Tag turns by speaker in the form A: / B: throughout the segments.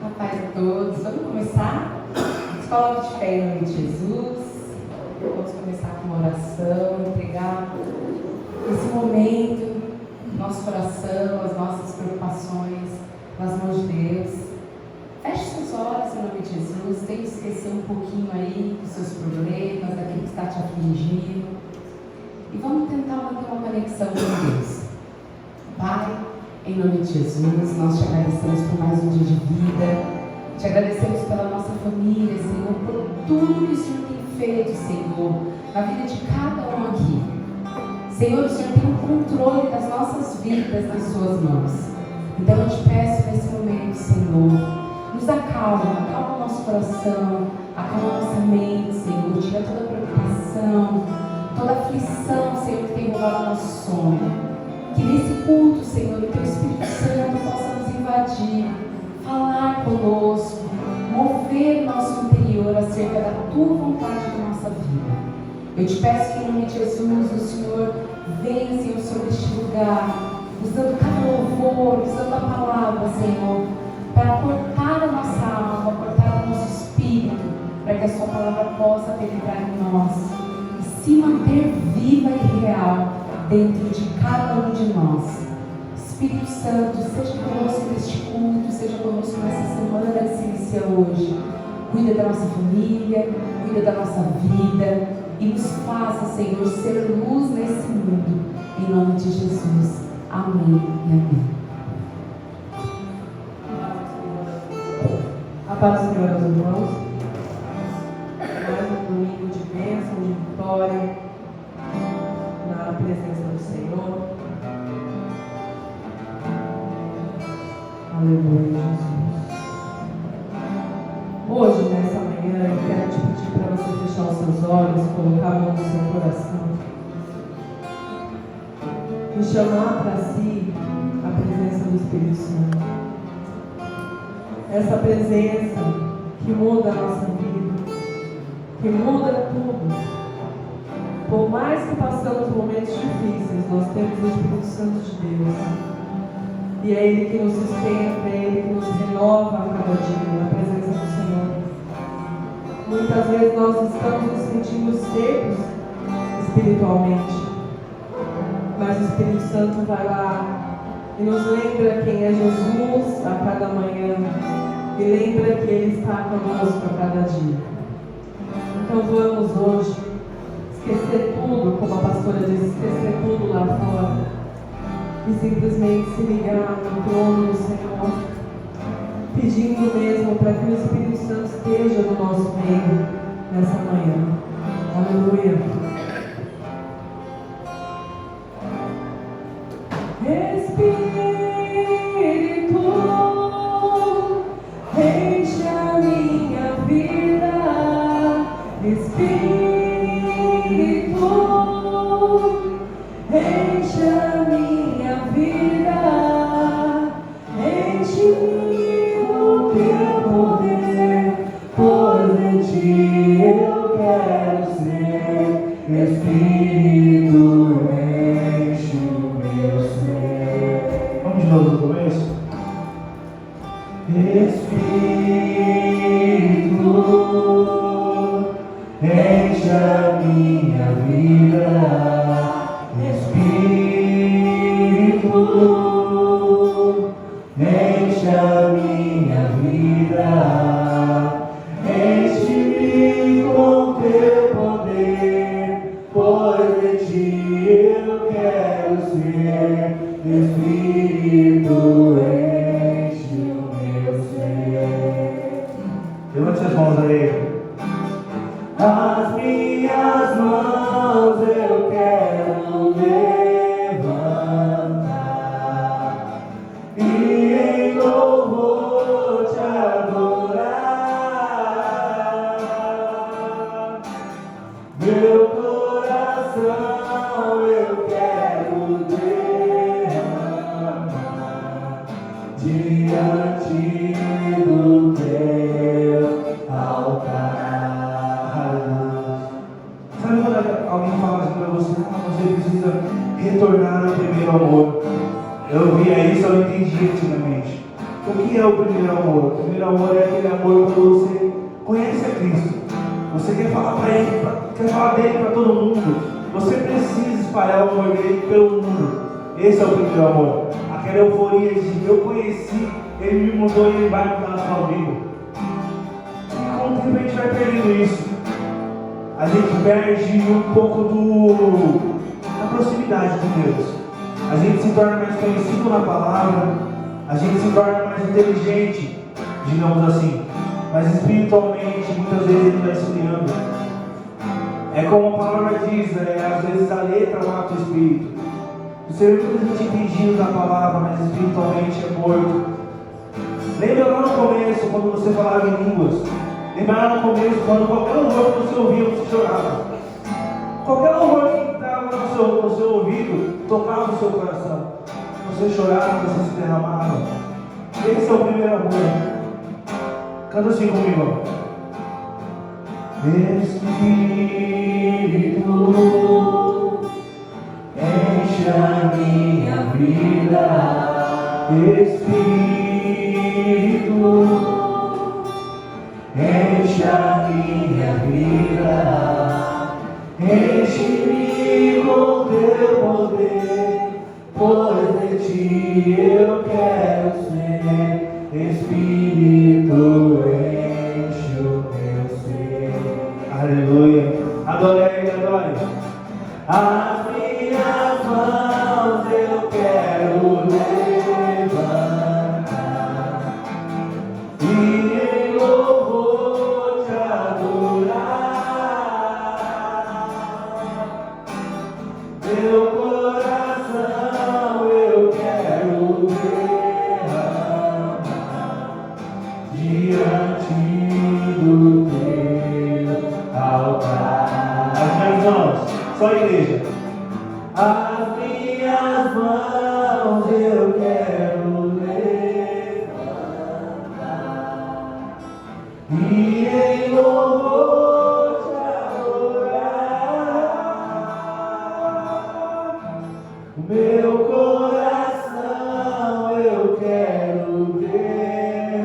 A: A paz a todos. Vamos começar? Se coloque de pé em nome de Jesus. Vamos começar com uma oração, entregar esse momento, nosso coração, as nossas preocupações nas mãos de Deus. Feche seus olhos em nome de Jesus. Tente esquecer um pouquinho aí dos seus problemas, daquilo que está te afligindo. E vamos tentar manter uma conexão com Deus. Pai, em nome de Jesus, nós te agradecemos por mais um dia de vida. Te agradecemos pela nossa família, Senhor, por tudo que o Senhor tem feito, Senhor, na vida de cada um aqui. Senhor, o Senhor tem o controle das nossas vidas nas suas mãos. Então eu te peço nesse momento, Senhor, nos acalma o nosso coração, acalma a nossa mente, Senhor, tira toda a preocupação, toda a aflição, Senhor, que tem roubado o nosso sono. Que nesse culto, Senhor, o Teu Espírito Santo possa nos invadir, falar conosco, mover nosso interior acerca da Tua vontade na nossa vida. Eu te peço que em nome de Jesus o Senhor venha, Senhor, sobre este lugar, usando cada louvor, usando a palavra, Senhor, para cortar a nossa alma, para cortar o nosso espírito, para que a Sua palavra possa penetrar em nós e se manter viva e real dentro de cada um de nós. Espírito Santo, seja conosco neste culto, seja conosco nessa semana que se inicia hoje. Cuida da nossa família, cuida da nossa vida e nos faça, Senhor, ser luz nesse mundo. Em nome de Jesus. Amém e amém.
B: A paz do Senhor aos irmãos. Mais um domingo de bênção, de vitória na presença do Senhor. Aleluia, Jesus. Hoje, nessa manhã, eu quero te pedir para você fechar os seus olhos, colocar a mão no seu coração e chamar para si a presença do Espírito Santo. Essa presença que muda a nossa vida, que muda tudo. Por mais que passamos momentos difíceis, nós temos o Espírito Santo de Deus. E é Ele que nos sustenta, é Ele que nos renova a cada dia na presença do Senhor. Muitas vezes nós estamos nos sentindo secos espiritualmente, mas o Espírito Santo vai lá e nos lembra quem é Jesus a cada manhã e lembra que Ele está conosco a cada dia. Então vamos hoje esquecer tudo, como a pastora disse, esquecer tudo lá fora e simplesmente se ligar no trono do Senhor, pedindo mesmo para que o Espírito Santo esteja no nosso meio nessa manhã. Aleluia. Espírito, enche a minha vida. Espírito, enche a minha vida, enche-me com teu poder, pois em ti eu quero ser. Espírito, enche o meu ser.
C: Vamos de novo no começo?
B: Espírito, enche a minha vida. Espírito, enche a minha vida, enche-me com teu poder, pois em ti eu quero ser. Espírito, enche o meu ser.
C: Levante as mãos aí.
B: As minhas mãos eu quero levantar e em louvor te adorar. Meu coração eu quero derramar diante do teu altar.
C: Sabe quando alguém fala assim para você, você precisa retornar ao primeiro amor? Eu via isso, eu entendi antigamente. O que é o primeiro amor? O primeiro amor é aquele amor quando você conhece a Cristo. Você quer falar para Ele, quer falar dele para todo mundo. Você precisa espalhar o amor dele pelo mundo. Esse é o primeiro amor. Aquela euforia de eu conheci, Ele me mudou e Ele vai mudar a sua vida. E com o tempo a gente vai perdendo isso. A gente perde um pouco da proximidade de Deus. A gente se torna mais conhecido na palavra. A gente se torna mais inteligente, digamos assim. Mas espiritualmente, muitas vezes ele vai esfriando. É como a palavra diz, às vezes a letra mata o espírito. Você vê muita gente entendido da palavra, mas espiritualmente é morto. Lembra lá no começo, quando você falava em línguas? Lembra lá no começo, quando qualquer louvor que você ouvia, você chorava. Qualquer louvor que estava no seu ouvido, tocava o seu coração. Você chorava, você se derramava. Esse é o primeiro amor. Canta assim comigo. Espírito, enche a minha vida. Espírito, enche a minha vida. Enche-me com teu poder, pois de ti eu quero ser. Espírito, enche o meu ser. Aleluia. Adore Ele, adore. As minhas mãos eu quero levantar e em louvor te adorar. Meu coração eu quero derramar diante do teu altar. As minhas mãos, só a igreja. As minhas mãos eu quero levantar e em louvor te adorar. O meu coração eu quero derramar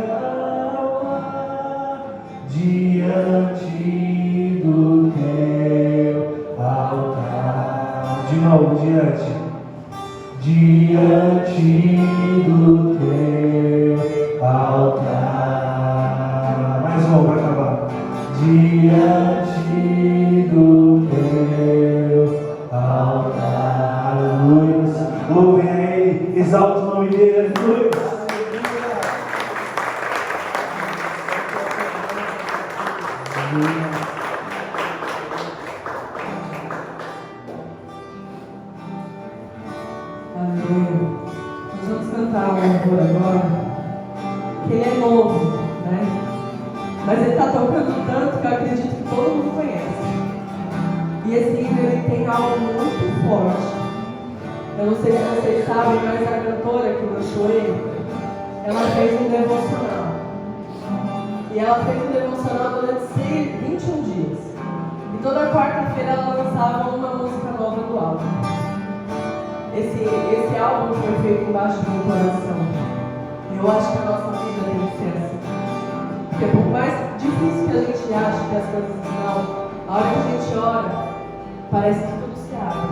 C: diante do teu altar. De novo, diante do teu altar. Mais um para acabar. Diante do teu altar. Aleluia. Louvem a Ele, exalta o nome dele. Aleluia.
B: Aleluia. Nós vamos cantar um louvor agora, que ele é novo, né? Mas ele está tocando tanto que eu acredito que todo mundo conhece. E esse hino ele tem algo muito forte. Eu não sei se vocês sabem, mas a cantora que lançou ele, ela fez um devocional. E ela fez um devocional durante 21 dias. E toda quarta-feira ela lançava uma música nova do álbum. Esse álbum foi feito embaixo do meu coração. Eu acho que a nossa vida tem que ser assim. Porque por mais difícil que a gente ache que as coisas estão, a hora que a gente ora, parece que tudo se abre.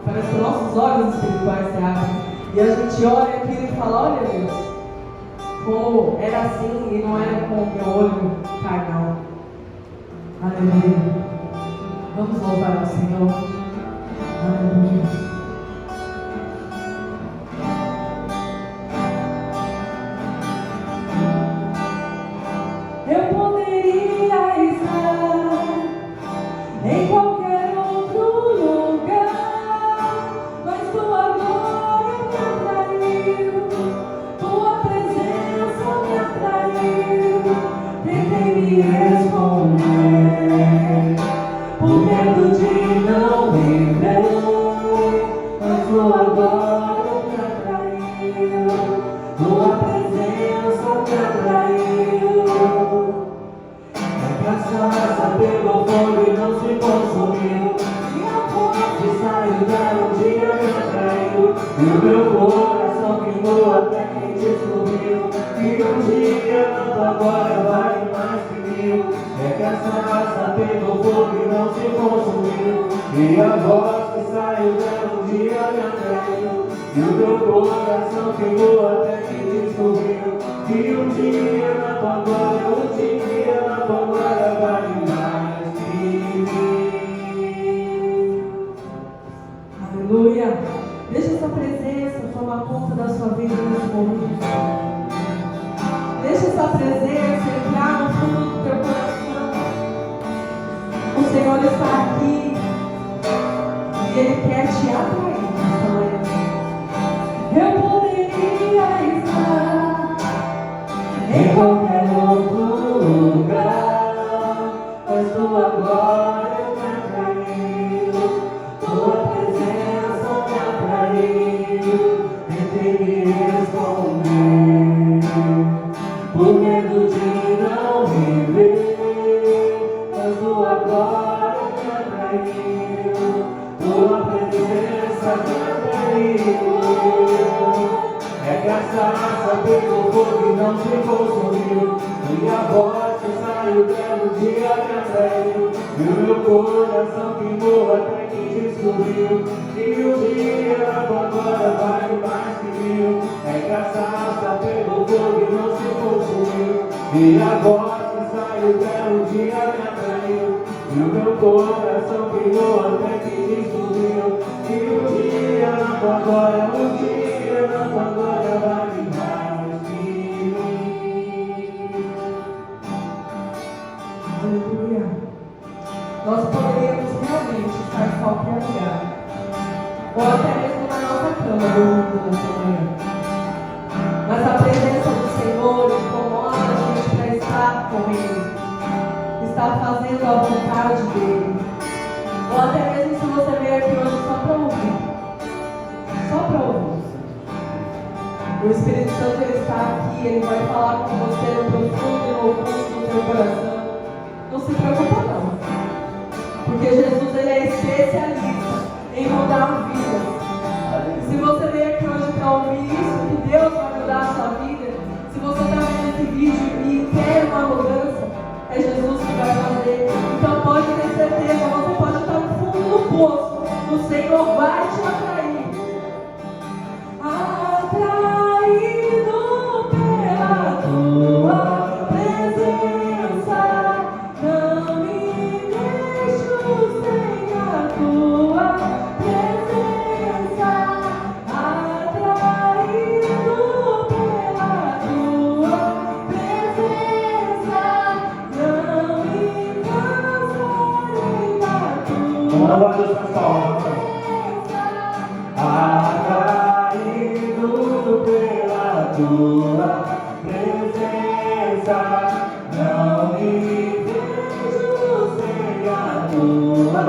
B: Parece que nossos olhos espirituais se abrem. E a gente olha aquilo e fala, olha Deus, como era assim e não era com o meu olho carnal. Aleluia. Vamos louvar ao Senhor. Aleluia. Eu poderia estar em qualquer outro lugar, mas tua glória me atraiu, tua presença me atraiu. Tentei me esconder, por medo de não viver
C: glória vale mais que mil. É que essa raça pegou fogo e não se consumiu. E a voz que saiu dela um dia me atraiu. E o meu coração queimou até que descobriu que um dia na tua glória, um dia na tua glória vale mais que mil.
B: Aleluia. Deixa essa presença tomar conta da sua vida nesse momento. Deixa essa presença entrar no fundo do teu coração. O Senhor está aqui e Ele quer te atrair nessa manhã. Eu poderia estar em qualquer outro lugar, mas tua glória me atraiu, tua presença me atraiu, tentei me esconder, por medo de não viver, mas tua glória me atraiu, tua presença me atraiu. É que essa raça pegou fogo e não se consumiu. E a voz que saiu dela um dia me atraiu. E o meu coração queimou até que descobriu que um dia na tua glória vale mais que mil. É que essa raça pegou fogo e não se consumiu. E a voz que saiu dela um dia me atraiu. E o meu coração queimou até que descobriu que um dia na tua glória, um dia na tua glória vale mais que mil. Aleluia. Nós poderíamos realmente estar em qualquer lugar, ou até mesmo na nossa cama dormindo nessa manhã, mas a presença do Senhor incomoda a gente para estar com Ele, estar fazendo a vontade dEle, ou até mesmo se você veio aqui hoje só para ouvir, só para ouvir. O Espírito Santo ele está aqui, ele vai falar com você no profundo e no oculto do teu coração. Não se preocupa não, porque Jesus ele é especialista em mudar vidas. Se você veio aqui hoje para ouvir isso, que Deus vai mudar a sua vida, se você está vendo esse vídeo e quer uma mudança, é Jesus que vai fazer. Então pode ter certeza, você pode estar no fundo do poço, o Senhor vai te atrair. Atraído pela tua presença, não me deixo sem a tua presença. Atraído pela tua presença, não me cansarei da tua.
C: Vamos louvar Deus com as palmas. Tua presença, não me vejo sem a tua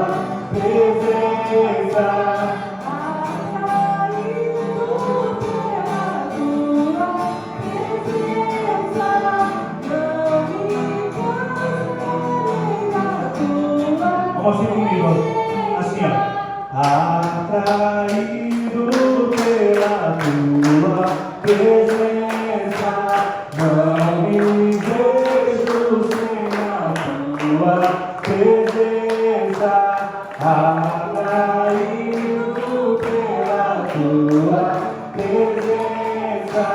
C: presença. Atraído pela tua presença, não me cansarei da tua. Vamos assim comigo, assim ó. Atraído pela tua presença, não me vejo sem a tua presença. Atraído pela tua presença,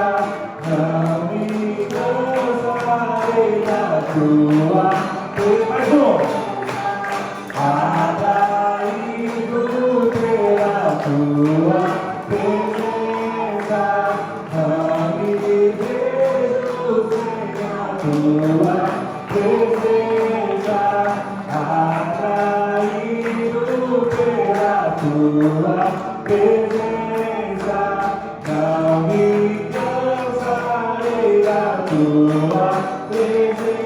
C: não me cansarei da tua presença. Mais um. Atraído pela tua presença, não me vejo sem a tua presença. Atraído pela tua presença, não me cansarei da tua presença.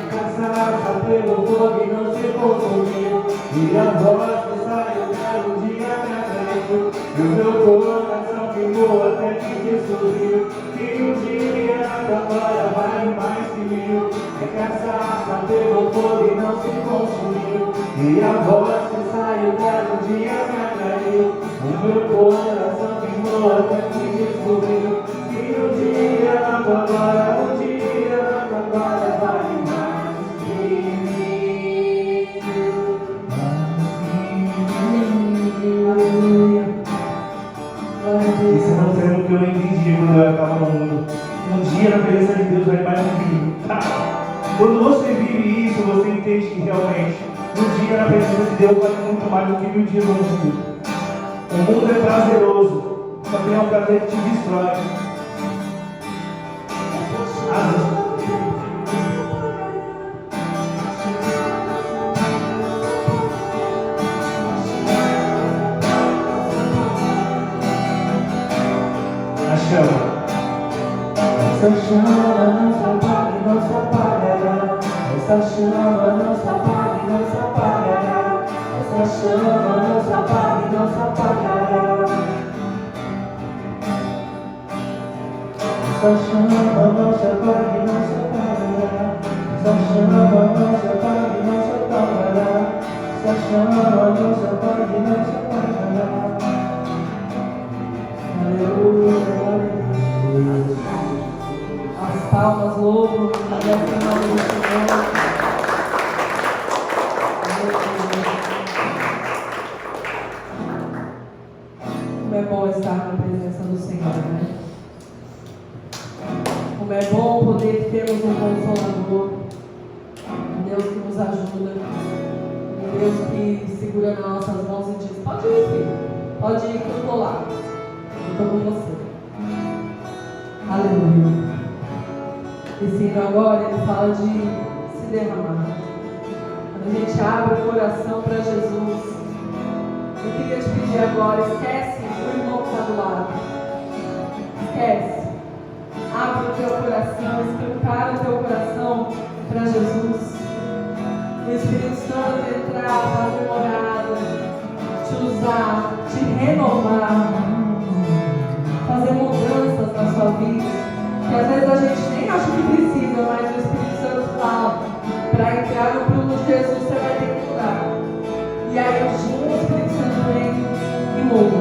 C: Cansada pelo fogo e não se consumiu, e a voz que saiu dela um dia me atraiu. E o meu coração queimou até que descobriu que um dia na tua glória vale mais que mil. É que essa raça pegou fogo e não se consumiu, e a voz que saiu dela um dia me atraiu. O meu coração queimou até que descobriu que um dia na tua glória, um dia na tua Um dia na presença de Deus vai mais viver. Tá? Quando você vive isso, você entende que realmente um dia na presença de Deus vale muito mais do que 1000 dias no mundo. O mundo é prazeroso, também é um prazer que te destrói. A chama. Essa chama não se apaga e não se apagará. Essa chama não se apaga e não se apagará. Essa chama não se apaga e não se apagará. Essa chama não se apaga e não se apagará. Essa chama não se apaga e não se apagará. Essa chama não se apaga e não se apagará. Aleluia, aleluia.
B: As palmas, louvam, agradecem o nome do Senhor. Como é bom estar na presença do Senhor, né? Como é bom poder termos um Consolador, um Deus que nos ajuda, um Deus que segura nas nossas mãos e diz: pode ir, filho, pode ir que eu estou lá, eu estou com você. Aleluia. Esse hino agora, ele fala de se derramar. Quando a gente abre o coração para Jesus, eu queria te pedir agora, esquece o irmão que está do lado. Esquece. Abre o teu coração, escancara o teu coração para Jesus. O Espírito Santo entrar, fazer morada, te usar, te renovar, fazer mudanças na sua vida. Que às vezes a gente nem acha que precisa, mas o Espírito Santo fala: para entrar no prumo de Jesus você vai ter que mudar. E aí o Espírito Santo vem e muda.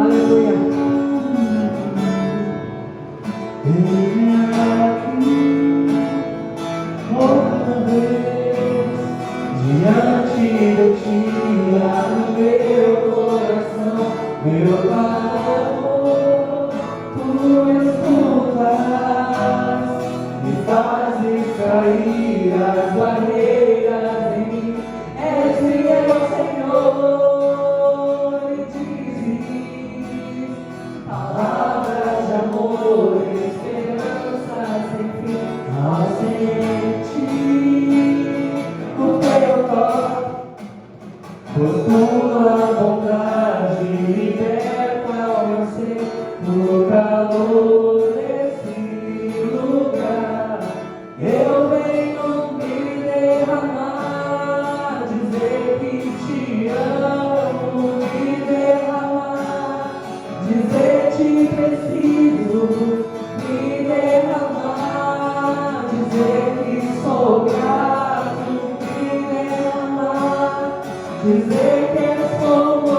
B: Aleluia.
C: Ele aqui, outra vez, diante de ti, no meu coração, meu Pai, tu escutas, me fazes cair as barreiras em mim, és fiel, Senhor, e dizes palavras de amor, esperança sem fim, ao sentir o teu toque, por tua vontade liberta o meu ser, no calor desse lugar, eu venho me derramar, dizer que te amo, me derramar, dizer te preciso, me derramar, dizer que sou grato, me derramar, dizer que és famoso.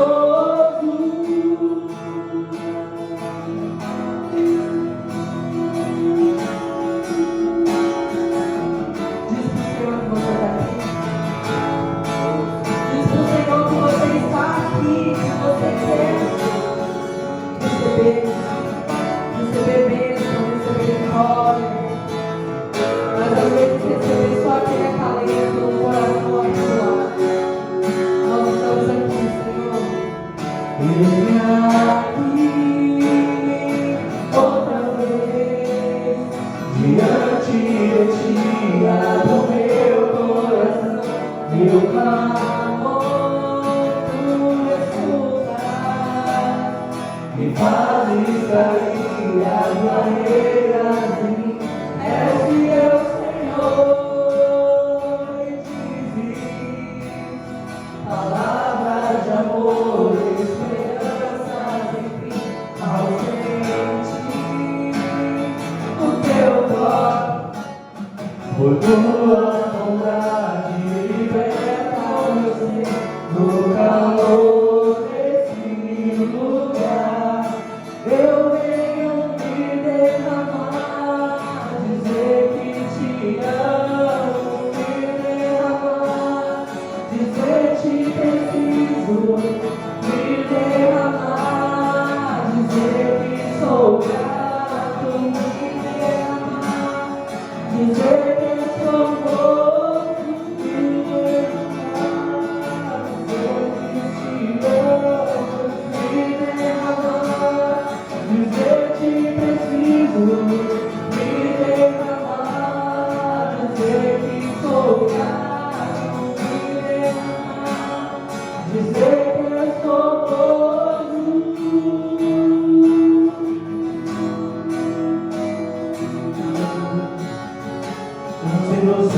C: Diz pro Senhor que você está aqui. Diz pro Senhor que você está aqui, que você quer receber bênção, receber vitória. Mas às vezes receber só aquele acalento no coração abençoado. Nós estamos aqui, Senhor. Ele aqui, outra vez, diante de ti, abre meu coração, meu clamor, tu escutas, me fazes cair as barreiras em mim, és fiel, Senhor, e dizes palavras de amor, esperança sem fim, ao sentir o teu toque, por tua vontade liberta o meu ser, no calor desse lugar, eu venho me derramar, dizer que te amo, me derramar, dizer te preciso, me derramar, dizer que sou grato,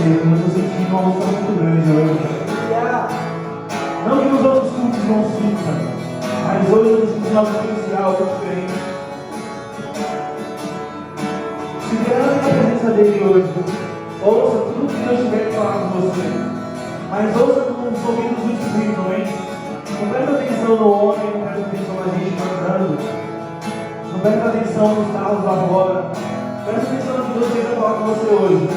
C: você, como eu estou sentindo uma emoção muito grande hoje. Não que nos outros cultos não sinta, mas hoje eu estou sentindo algo especial, algo diferente. Se derrame na presença dele hoje. Ouça tudo que Deus tiver que falar com você. Mas ouça com os ouvidos do Espírito, amém? Não presta atenção no homem, não presta atenção na gente cantando. Não presta atenção nos carros lá fora. Presta atenção no que Deus tem para falar com você hoje.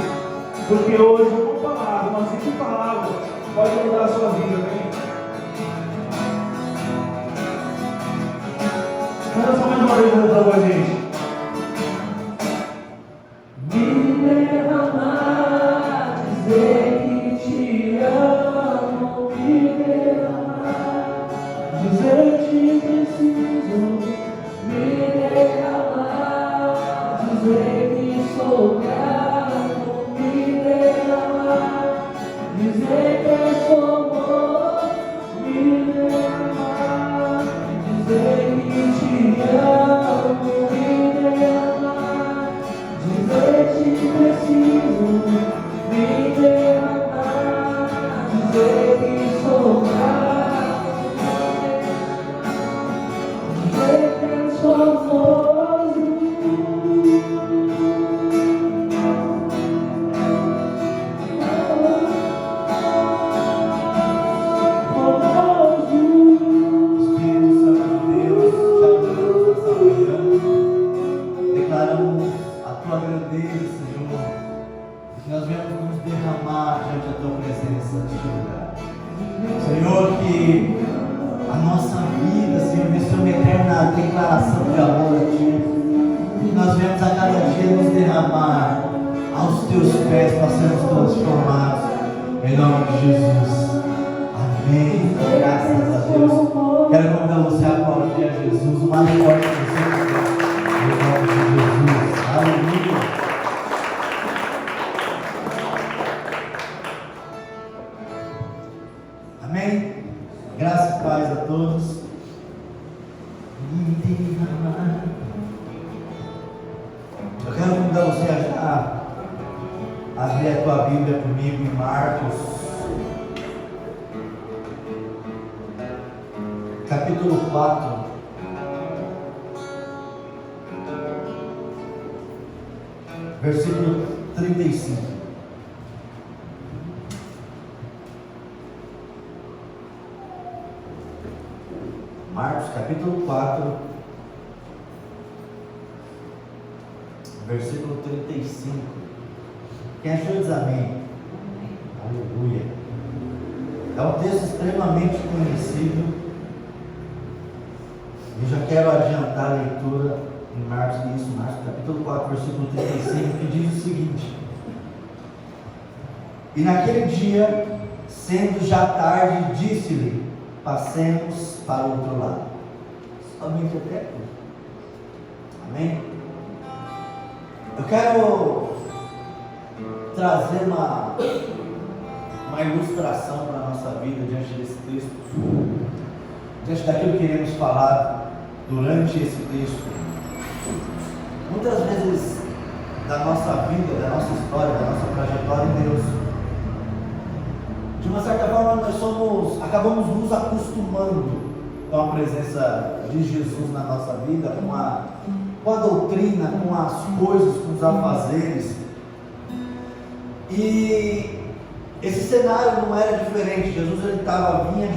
C: Porque hoje uma palavra, uma simples palavra, pode mudar a sua vida, amém? Canta só mais uma vez com a gente.
B: Me derramar, dizer que te amo, me derramar, dizer que preciso, me derramar, dizer que sou grato, me derramar, dizer que sou amor, me derramar, dizer que te amo, me derramar, dizer que preciso, me derramar, dizer que sou grato, dizer que sou amoroso.
D: Nós viemos nos derramar diante da tua presença neste lugar. Senhor, que a nossa vida, Senhor, venha ser uma eterna declaração de amor a ti. E nós viemos a cada dia nos derramar aos teus pés para sermos transformados. Em nome de Jesus. Amém. Graças a Deus. Quero convidar você a aplaudir a Jesus. Uma forte que você puder. Em nome de Jesus. Aleluia. Amém? Graças e paz a todos. Eu quero convidar você a já abrir a tua Bíblia comigo em Marcos, capítulo 4, versículo 35. Marcos capítulo 4, versículo 35. Quem achou diz amém? Aleluia. É um texto extremamente conhecido. Eu já quero adiantar a leitura em Marcos capítulo 4, versículo 35, que diz o seguinte: E naquele dia, sendo já tarde, disse-lhe: Passemos para o outro lado. Somente até aqui. Amém? Eu quero trazer uma ilustração para a nossa vida diante desse texto, diante daquilo que iremos falar durante esse texto. Muitas vezes da nossa vida, da nossa história, da nossa trajetória em Deus, de uma certa forma nós acabamos nos acostumando com a presença de Jesus na nossa vida, com a doutrina, com as coisas, com os afazeres. E esse cenário não era diferente. Jesus vinha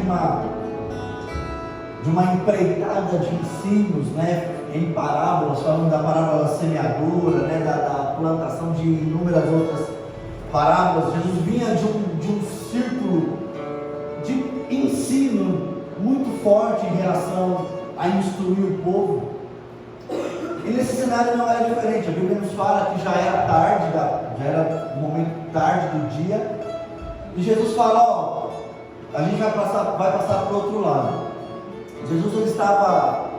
D: de uma empreitada de ensinos, né, em parábolas, falando da parábola semeadora, né, da plantação de inúmeras outras parábolas. Jesus vinha de um círculo de ensino muito forte em relação a instruir o povo. E nesse cenário não era diferente. A Bíblia nos fala que já era tarde, já era o momento tarde do dia, e Jesus fala: a gente vai passar para o outro lado. Jesus ele estava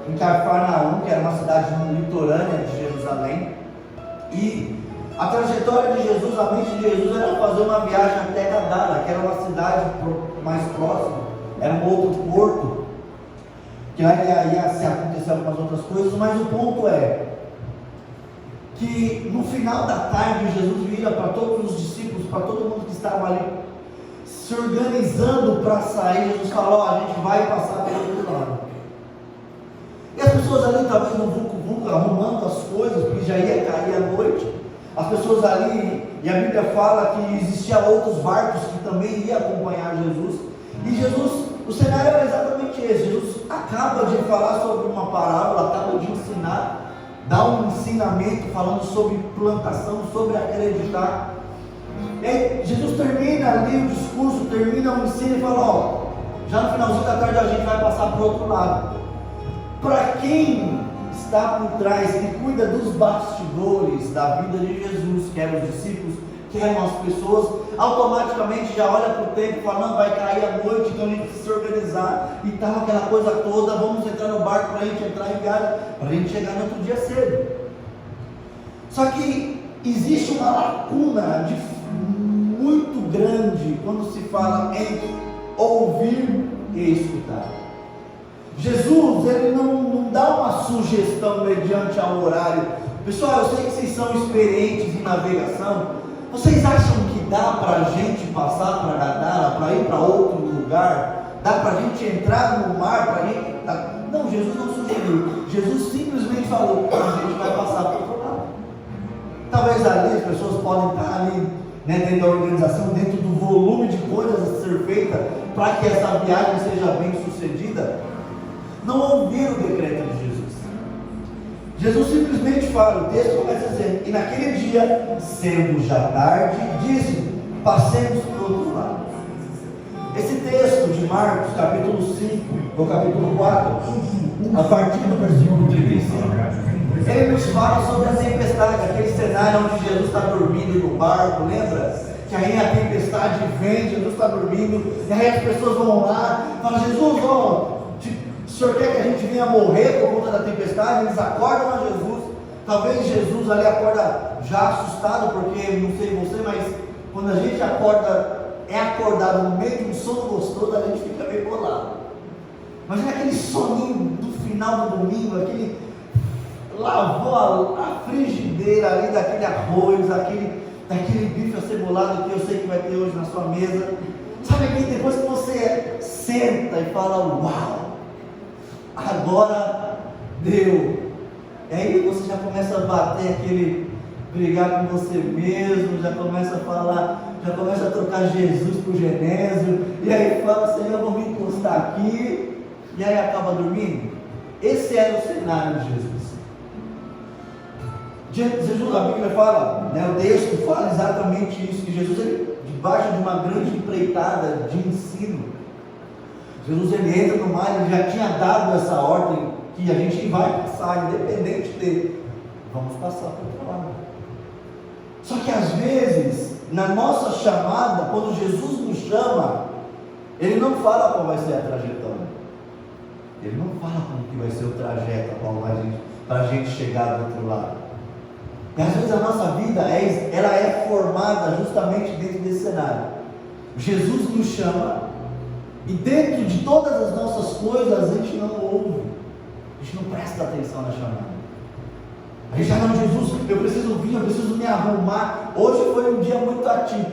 D: em Cafarnaum, que era uma cidade litorânea de Jerusalém, e a trajetória de Jesus, a mente de Jesus era fazer uma viagem até Gadara, que era uma cidade mais próxima, era um outro porto, que lá ia se acontecer algumas outras coisas, mas o ponto é, que no final da tarde Jesus vira para todos os discípulos, para todo mundo que estava ali se organizando para sair. Jesus falou: ó, a gente vai passar pelo outro lado. E as pessoas ali talvez no vulco arrumando as coisas, porque já ia cair a noite. As pessoas ali, e a Bíblia fala que existiam outros barcos que também iam acompanhar Jesus. E Jesus, o cenário era exatamente esse. Jesus acaba de falar sobre uma parábola, acaba de ensinar, dá um ensinamento falando sobre plantação, sobre acreditar. E aí, Jesus termina ali o discurso, termina o ensino e fala: ó, já no finalzinho da tarde a gente vai passar para o outro lado. Para quem está por trás, que cuida dos bastidores da vida de Jesus, quer os discípulos, quer as pessoas, automaticamente já olha para o tempo e fala: não, vai cair a noite, então a gente precisa se organizar e tal, aquela coisa toda, vamos entrar no barco para a gente entrar em viagem, para a gente chegar no outro dia cedo. Só que existe uma lacuna muito grande quando se fala em ouvir e escutar. Jesus, ele não dá uma sugestão mediante ao horário. Pessoal, eu sei que vocês são experientes em navegação. Vocês acham que dá para a gente passar para Gadara, para ir para outro lugar? Dá para a gente entrar no mar? Para gente... Não, Jesus não sugeriu. Jesus simplesmente falou: a gente vai passar para o outro lado. Talvez ali as pessoas podem estar ali, né, dentro da organização, dentro do volume de coisas a ser feita para que essa viagem seja bem sucedida. Não ouviram o decreto de Jesus. Jesus simplesmente fala, o texto começa dizendo: e naquele dia, sendo já tarde, disse: passemos para o outro lado. Esse texto de Marcos, capítulo 5, do capítulo 4, a partir do versículo 35, ele nos fala sobre a tempestade, aquele cenário onde Jesus está dormindo no barco, lembra? Que aí a tempestade vem, Jesus está dormindo, e aí as pessoas vão lá, falam: Jesus, ó, o senhor quer que a gente venha morrer por conta da tempestade? Eles acordam a Jesus. Talvez Jesus ali acorda já assustado, porque não sei você, mas quando a gente acorda, é acordado no meio de um sono gostoso, a gente fica meio bolado. Mas é aquele soninho do final do domingo, aquele lavou a frigideira ali daquele arroz, daquele bife acebolado que eu sei que vai ter hoje na sua mesa. Sabe aquele depois que você senta e fala: uau, agora deu. E aí você já começa a bater aquele, brigar com você mesmo, já começa a falar, já começa a trocar Jesus por Genésio, e aí fala: Senhor, eu vou me encostar aqui, e aí acaba dormindo. Esse era o cenário de Jesus. Jesus, a Bíblia fala, né, o texto fala exatamente isso, que Jesus, ele, debaixo de uma grande empreitada de ensino, Jesus, ele entra no mar, ele já tinha dado essa ordem, que a gente vai passar, independente dele, vamos passar para o outro lado. Só que às vezes, na nossa chamada, quando Jesus nos chama, ele não fala qual vai ser a trajetória, ele não fala como que vai ser o trajeto para a gente chegar do outro lado. E às vezes a nossa vida ela é formada justamente dentro desse cenário. Jesus nos chama, e dentro de todas as nossas coisas a gente não ouve, a gente não presta atenção na chamada. A gente fala: Jesus, eu preciso vir, eu preciso me arrumar. Hoje foi um dia muito atípico.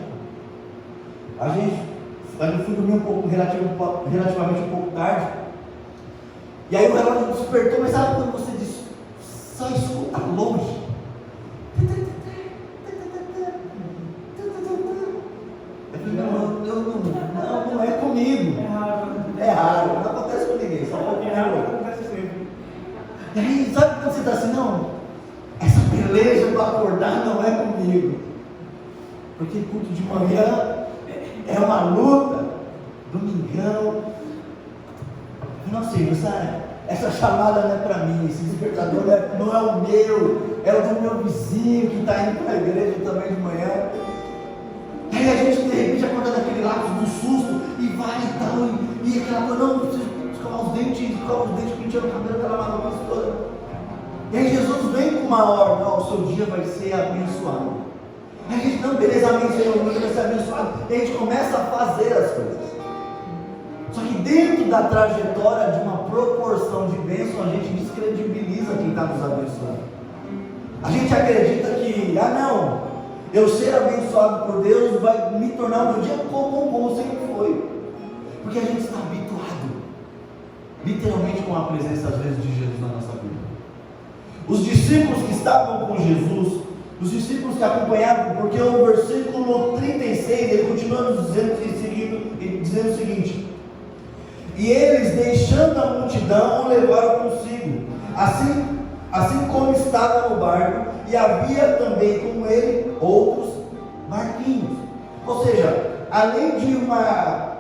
D: Eu fui dormir relativamente um pouco tarde, e aí o relógio despertou, mas sabe quando você diz, só escuta longe? Não é comigo. É raro, não acontece com ninguém, só acontece comigo. E aí, sabe quando você está assim: não, essa peleja para acordar não é comigo, porque culto de manhã é uma luta, domingão. Não sei, essa chamada não é para mim, esse despertador não é o meu, é o do meu vizinho que está indo para a igreja também de manhã. Aí a gente de repente acorda daquele lapso do susto e vai e tal, e aquela coisa: não, preciso escovar os dentes, penteando o cabelo, aquela maluquice toda. E aí Jesus vem com uma ordem: ó, o seu dia vai ser abençoado. Aí a gente: não, beleza, amém, Senhor, o meu dia vai ser abençoado. E a gente começa a fazer as coisas. Só que dentro da trajetória de uma proporção de bênção, a gente descredibiliza quem está nos abençoando. A gente acredita que, não, eu ser abençoado por Deus vai me tornar um meu dia como sempre foi. Porque a gente está habituado, literalmente, com a presença, às vezes, de Jesus na nossa vida. Os discípulos que estavam com Jesus, os discípulos que acompanhavam, porque o versículo 36, ele continua nos dizendo o seguinte: e eles, deixando a multidão, o levaram consigo, assim como estava no barco, e havia também com ele outros barquinhos. Ou seja, além de uma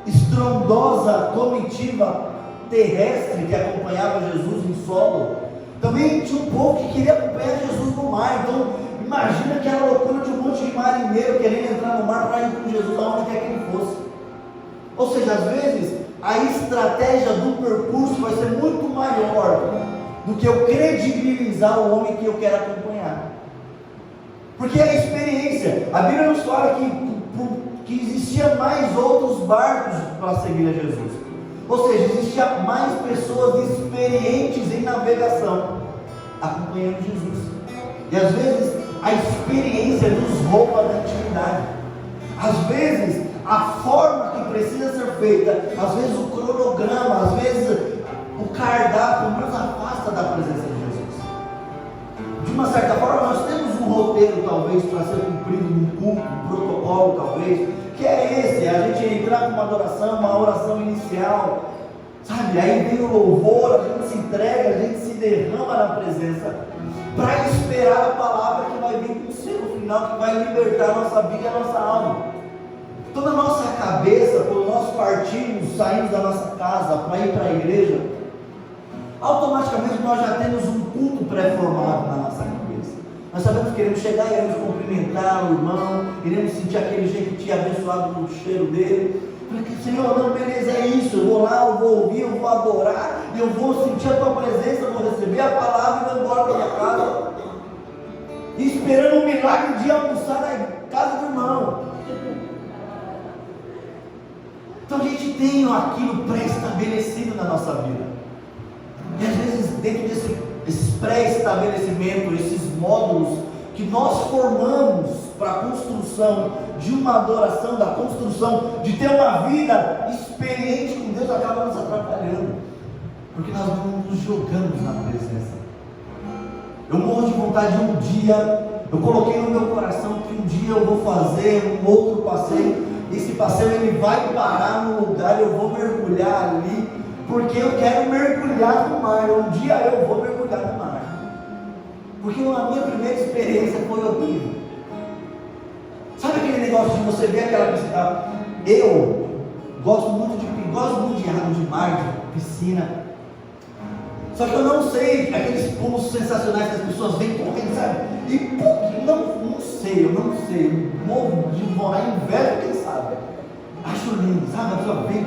D: estrondosa comitiva terrestre que acompanhava Jesus em solo, também tinha um povo que queria acompanhar Jesus no mar. Então, imagina aquela loucura de um monte de marinheiro querendo entrar no mar para ir com Jesus aonde quer que ele fosse. Ou seja, às vezes, a estratégia do percurso vai ser muito maior do que eu credibilizar o homem que eu quero acompanhar. Porque é a experiência. A Bíblia nos fala que existia mais outros barcos para seguir a Jesus. Ou seja, existia mais pessoas experientes em navegação acompanhando Jesus. E às vezes a experiência nos rouba da intimidade. Às vezes a forma que precisa ser feita, às vezes o cronograma, às vezes o cardápio nos afasta da presença de Jesus. De uma certa forma, nós temos um roteiro, talvez, para ser cumprido, um culto, um protocolo, talvez, que é esse: a gente entrar com uma adoração, uma oração inicial, sabe? Aí vem o louvor, a gente se entrega, a gente se derrama na presença, para esperar a palavra que vai vir com o seu final, que vai libertar a nossa vida e a nossa alma. Toda a nossa cabeça, quando nós partimos, saímos da nossa casa para ir para a igreja, automaticamente nós já temos um culto pré-formado na nossa cabeça. Nós sabemos que queremos chegar e iremos cumprimentar o irmão, iremos sentir aquele jeito abençoado no cheiro dele. Porque, Senhor, não, beleza, é isso, eu vou lá, eu vou ouvir, eu vou adorar, eu vou sentir a tua presença, eu vou receber a palavra e vou embora para minha casa, e esperando um milagre de almoçar na casa do irmão. Então a gente tem aquilo pré-estabelecido na nossa vida. E às vezes, dentro desses pré-estabelecimentos, esses módulos que nós formamos para a construção de uma adoração, da construção de ter uma vida experiente com Deus, acaba nos atrapalhando, porque nós não nos jogamos na presença. Eu morro de vontade de um dia, eu coloquei no meu coração que um dia eu vou fazer um outro passeio. Esse passeio ele vai parar no lugar, eu vou mergulhar ali, porque eu quero mergulhar no mar. Um dia eu vou mergulhar no mar, porque a minha primeira experiência foi horrível. Sabe aquele negócio de você ver aquela piscina? Eu gosto muito de água de mar, de piscina. Só que eu não sei aqueles pulos sensacionais que as pessoas vêm correndo, sabe? E pum, eu não sei, morro de morar em inveja, quem sabe? Acho lindo, sabe? A pessoa vem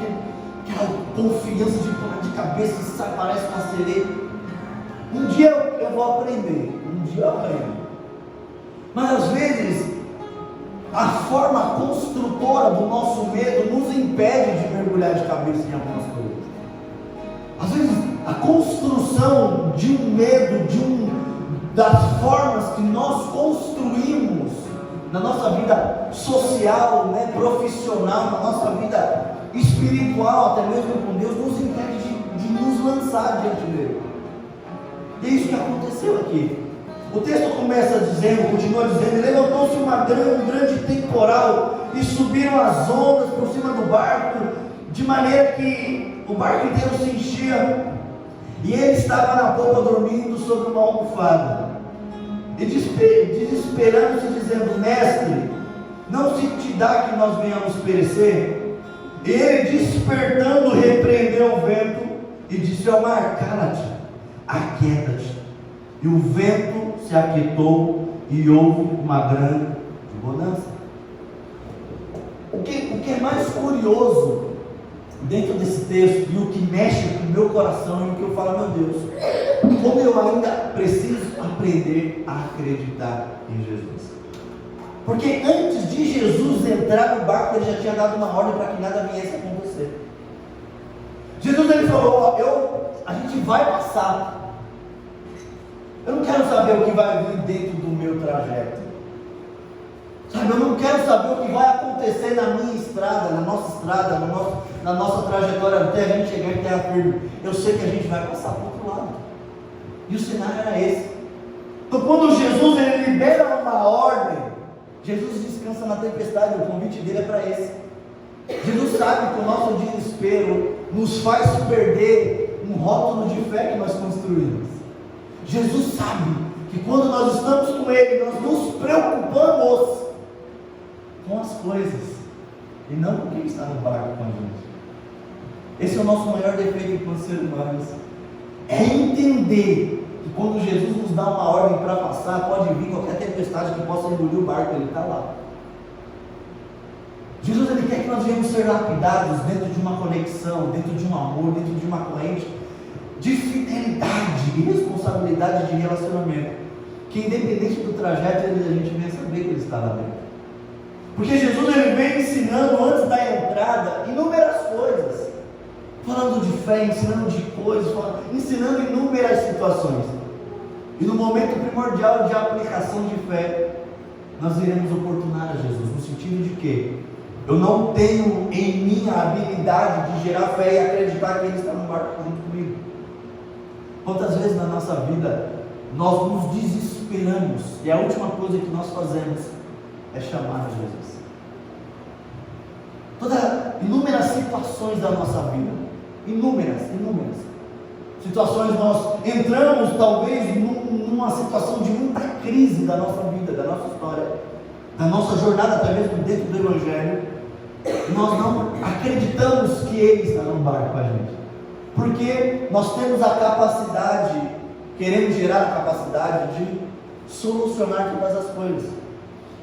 D: aquela confiança de pular de cabeça e sai, parece uma sereia. Um dia eu vou aprender, Mas às vezes, a forma construtora do nosso medo nos impede de mergulhar de cabeça em algumas coisas. Às vezes, a construção de um medo, das formas que nós construímos na nossa vida social, profissional, na nossa vida espiritual, até mesmo com Deus, nos impede de nos lançar diante dele. E é isso que aconteceu aqui. O texto continua dizendo: levantou-se um grande temporal e subiram as ondas por cima do barco, de maneira que o barco inteiro se enchia. E ele estava na popa dormindo sobre uma almofada, e desesperando-se, dizendo: mestre, não se te dá que nós venhamos perecer? E ele, despertando, repreendeu o vento e disse ao mar: cala-te, aquieta-te. E o vento se aquietou e houve uma grande bonança. O que é mais curioso dentro desse texto, e o que mexe com o meu coração, e o que eu falo: meu Deus, como eu ainda preciso aprender a acreditar em Jesus. Porque antes de Jesus entrar no barco, ele já tinha dado uma ordem para que nada viesse a acontecer. Jesus ele falou: a gente vai passar. Eu não quero saber o que vai vir dentro do meu trajeto. Sabe, eu não quero saber o que vai acontecer na minha estrada, na nossa trajetória até a gente chegar em terra firme. Eu sei que a gente vai passar para o outro lado. E o cenário era esse. Então, quando Jesus ele libera uma ordem, Jesus descansa na tempestade. O convite dele é para esse. Jesus sabe que o nosso desespero nos faz perder um rótulo de fé que nós construímos. Jesus sabe que quando nós estamos com Ele, nós nos preocupamos com as coisas e não com quem está no barco com a gente. Esse é o nosso maior defeito enquanto seres humanos. É entender que quando Jesus nos dá uma ordem para passar, pode vir qualquer tempestade que possa engolir o barco, Ele está lá. Jesus ele quer que nós venhamos ser lapidados dentro de uma conexão, dentro de um amor, dentro de uma corrente de fidelidade e responsabilidade de relacionamento, que independente do trajeto, a gente venha saber que Ele está lá dentro. Porque Jesus ele vem ensinando antes da entrada inúmeras coisas, falando de fé, ensinando de coisas, ensinando inúmeras situações. E no momento primordial de aplicação de fé, nós iremos oportunar a Jesus, no sentido de que eu não tenho em mim a habilidade de gerar fé e acreditar que Ele está no barco junto comigo. Quantas vezes na nossa vida nós nos desesperamos e a última coisa que nós fazemos é chamar Jesus. Inúmeras situações da nossa vida, inúmeras situações, nós entramos talvez numa situação de muita crise da nossa vida, da nossa história, da nossa jornada até mesmo dentro do Evangelho. Nós não acreditamos que Ele está no barco com a gente, porque nós temos a capacidade, queremos gerar a capacidade de solucionar todas as coisas.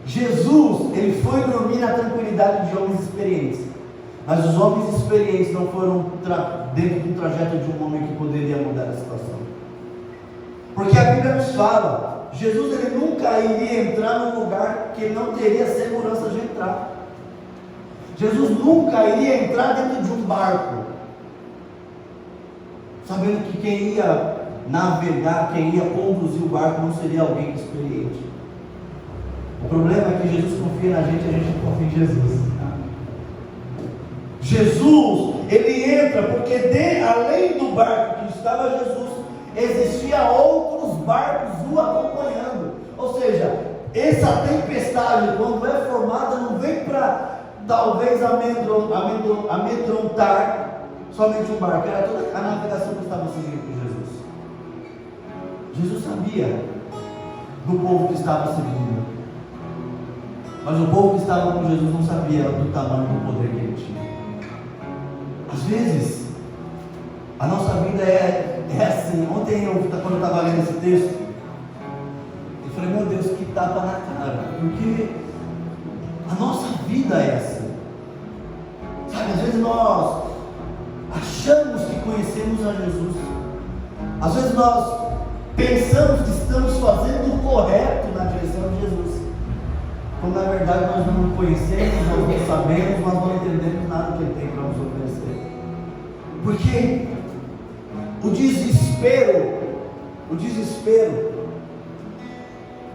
D: Jesus, Ele foi dormir na tranquilidade de homens experientes, mas os homens experientes não foram dentro do trajeto de um homem que poderia mudar a situação, porque a Bíblia nos fala, Jesus ele nunca iria entrar num lugar que ele não teria segurança de entrar. Jesus nunca iria entrar dentro de um barco sabendo que quem ia navegar, quem ia conduzir o barco não seria alguém experiente. O problema é que Jesus confia na gente e a gente não confia em Jesus. Jesus, ele entra porque além do barco que estava Jesus, existia outros barcos o acompanhando. Ou seja, essa tempestade, quando é formada, não vem para talvez amedrontar somente um barco, era toda a navegação que estava seguindo por Jesus. Jesus sabia do povo que estava seguindo, mas o povo que estava com Jesus não sabia do tamanho do poder que ele tinha. Às vezes, a nossa vida é assim. Ontem, quando eu estava lendo esse texto, eu falei, meu Deus, que tapa na cara, porque a nossa vida é assim. Sabe, às vezes nós achamos que conhecemos a Jesus, às vezes nós pensamos que estamos fazendo o correto na direção de Jesus, quando na verdade nós não o conhecemos, nós não sabemos, nós não entendemos nada que Ele tem para nos oferecer. Porque o desespero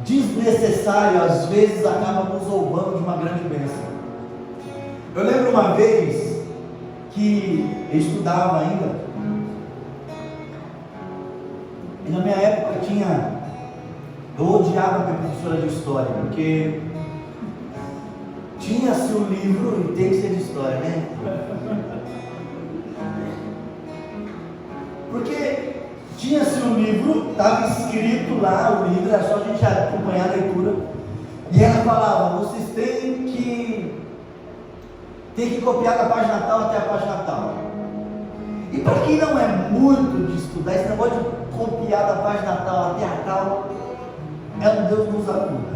D: desnecessário às vezes acaba nos roubando de uma grande bênção. Eu lembro uma vez que eu estudava ainda, e na minha época eu odiava a minha professora de história, porque tinha-se o livro, e tem que ser de história, né? Porque tinha-se o livro, estava escrito lá o livro, era só a gente acompanhar a leitura, e ela falava, vocês têm que copiar da página tal até a página tal. E para quem não é muito de estudar, esse negócio de copiar da página tal até a tal, é um Deus nos ajuda.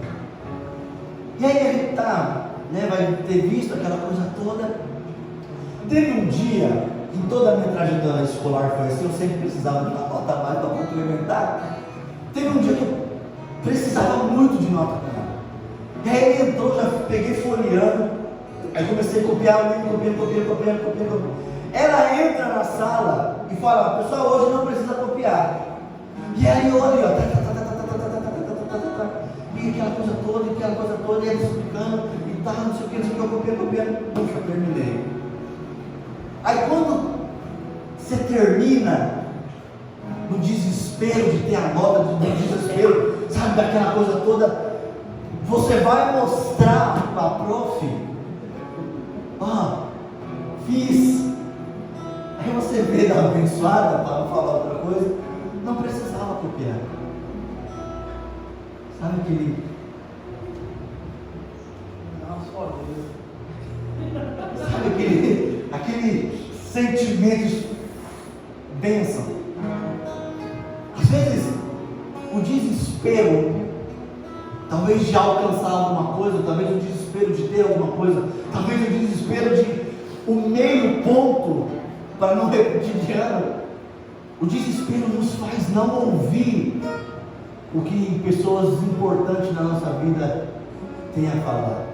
D: E aí a gente vai ter visto aquela coisa toda. Teve um dia, em toda a minha trajetória escolar foi assim, eu sempre precisava de uma nota mais para complementar. Teve um dia que eu precisava muito de nota para ela. E aí ele entrou, já peguei folheando, aí comecei a copiar o livro, copiando. Ela entra na sala e fala, pessoal, hoje não precisa copiar. E aí olha, aquela coisa toda, e ele explicando, e tal, não sei o que, eu copiando, puxa, terminei. Aí quando você termina, no desespero de ter a nota, no desespero, sabe, daquela coisa toda, você vai mostrar para a prof, fiz. Aí você vê da abençoada, para não falar outra coisa, não precisava copiar. Sabe aquele... Nossa, sabe aquele sentimento de bênção? Às vezes, o desespero, talvez de alcançar alguma coisa, talvez o desespero de ter alguma coisa, talvez o desespero de o meio ponto, para não repetir de ano, o desespero nos faz não ouvir o que pessoas importantes na nossa vida têm a falar.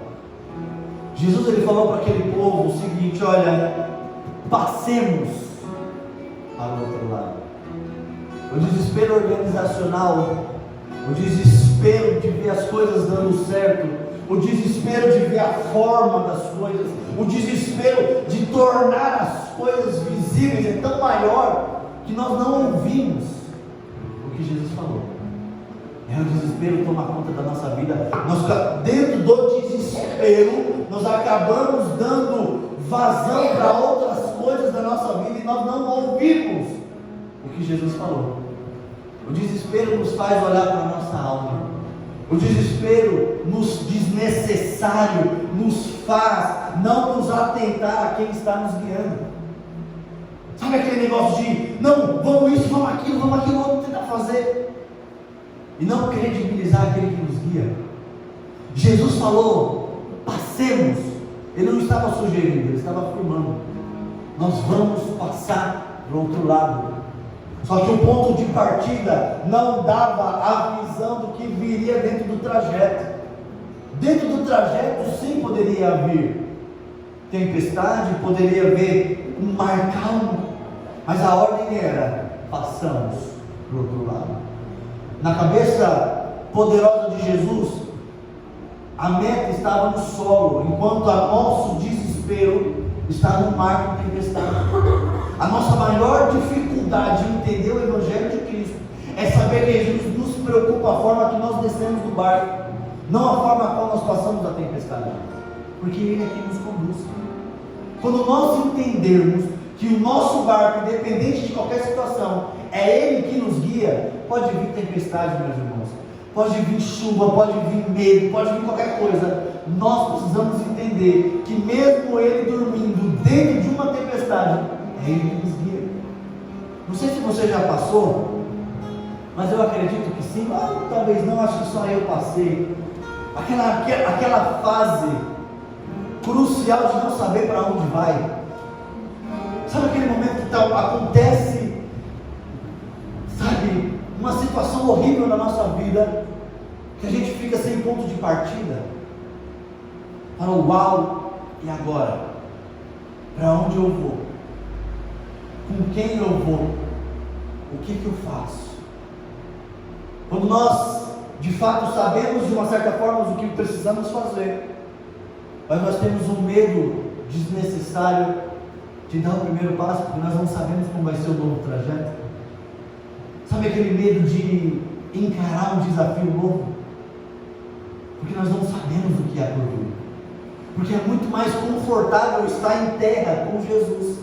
D: Jesus, ele falou para aquele povo o seguinte: olha, passemos para o outro lado. O desespero organizacional, o desespero de ver as coisas dando certo, o desespero de ver a forma das coisas, o desespero de tornar as coisas visíveis é tão maior que nós não ouvimos o que Jesus falou. O desespero toma conta da nossa vida. Nós, dentro do desespero, nós acabamos dando vazão para outras coisas da nossa vida e nós não ouvimos o que Jesus falou. O desespero nos faz olhar para a nossa alma. O desespero nos desnecessário nos faz não nos atentar a quem está nos guiando. Sabe aquele negócio de não, vamos isso, vamos aquilo, vamos tentar fazer, e não credibilizar aquele que nos guia. Jesus falou, passemos. Ele não estava sugerindo, ele estava afirmando: nós vamos passar para o outro lado. Só que o ponto de partida não dava a visão do que viria dentro do trajeto. Dentro do trajeto sim poderia haver tempestade, poderia haver um mar calmo, mas a ordem era: passamos para o outro lado. Na cabeça poderosa de Jesus, a meta estava no solo, enquanto o nosso desespero está no mar de tempestade. A nossa maior dificuldade em entender o Evangelho de Cristo é saber que Jesus nos preocupa a forma que nós descemos do barco, não a forma qual nós passamos a tempestade, porque Ele é quem nos conduz. Quando nós entendermos que o nosso barco, independente de qualquer situação, é Ele que nos guia, pode vir tempestade, meus irmãos, pode vir chuva, pode vir medo, pode vir qualquer coisa, nós precisamos entender que mesmo Ele dormindo dentro de uma tempestade, é Ele que nos guia. Não sei se você já passou, mas eu acredito que sim, talvez não, acho que só eu passei, aquela fase crucial de não saber para onde vai. Sabe aquele momento que acontece, sabe, uma situação horrível na nossa vida, que a gente fica sem ponto de partida, para o uau, e agora? Para onde eu vou? Com quem eu vou? O que eu faço? Quando nós, de fato, sabemos de uma certa forma o que precisamos fazer, mas nós temos um medo desnecessário de dar o primeiro passo, porque nós não sabemos como vai ser o novo trajeto. Sabe aquele medo de encarar um desafio novo? Porque nós não sabemos o que é por vir. Porque é muito mais confortável estar em terra com Jesus,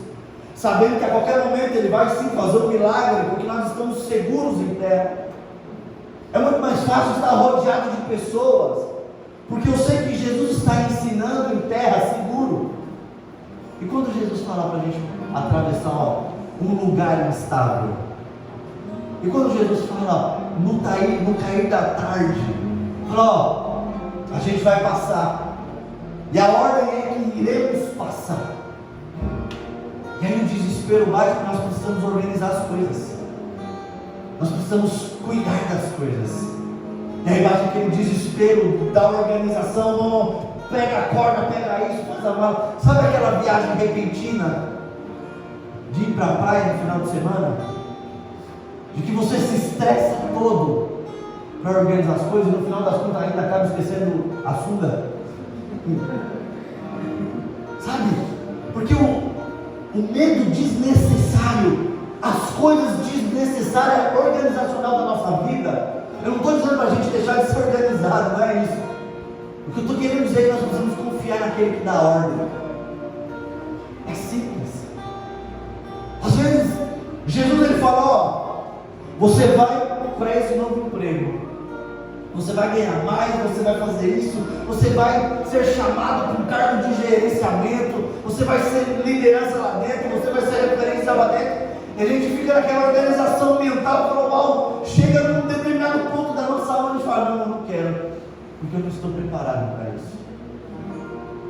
D: sabendo que a qualquer momento Ele vai sim fazer um milagre, porque nós estamos seguros em terra. É muito mais fácil estar rodeado de pessoas, porque eu sei que Jesus está ensinando em terra seguro. E quando Jesus fala para a gente atravessar um lugar instável, e quando Jesus fala no cair da tarde, fala, a gente vai passar, e a ordem é que iremos passar. E aí o desespero bate, que nós precisamos organizar as coisas, nós precisamos cuidar das coisas. E aí bate aquele desespero da organização, pega a corda, pega isso, faz a mala. Sabe aquela viagem repentina de ir para a praia no final de semana? De que você se estressa todo, vai organizar as coisas e no final das contas ainda acaba esquecendo a sunga. Sabe? Porque o medo desnecessário, as coisas desnecessárias organizacional da nossa vida, eu não estou dizendo para a gente deixar de ser organizado, não é isso. O que eu estou querendo dizer é que nós precisamos confiar naquele que dá ordem. É simples. Às vezes, Jesus ele fala, ó, você vai para esse novo emprego, você vai ganhar mais, você vai fazer isso, você vai ser chamado para um cargo de gerenciamento, você vai ser liderança lá dentro, você vai ser referência lá dentro. E a gente fica naquela organização mental, global, chega num determinado ponto da nossa alma e fala, não, eu não quero, porque eu não estou preparado para isso.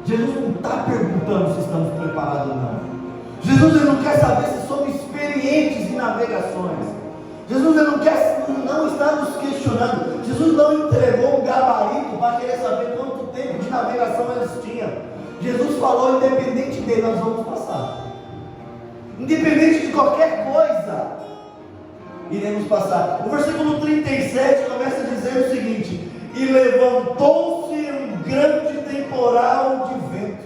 D: Jesus não está perguntando se estamos preparados ou não. Jesus ele não quer saber se somos experientes em navegações. Jesus ele não está nos questionando. Jesus não entregou um gabarito para querer saber quanto tempo de navegação eles tinham. Jesus falou, independente dele, nós vamos passar. Independente de qualquer coisa, iremos passar. O versículo 37 começa dizendo o seguinte: e levantou-se um grande temporal de vento,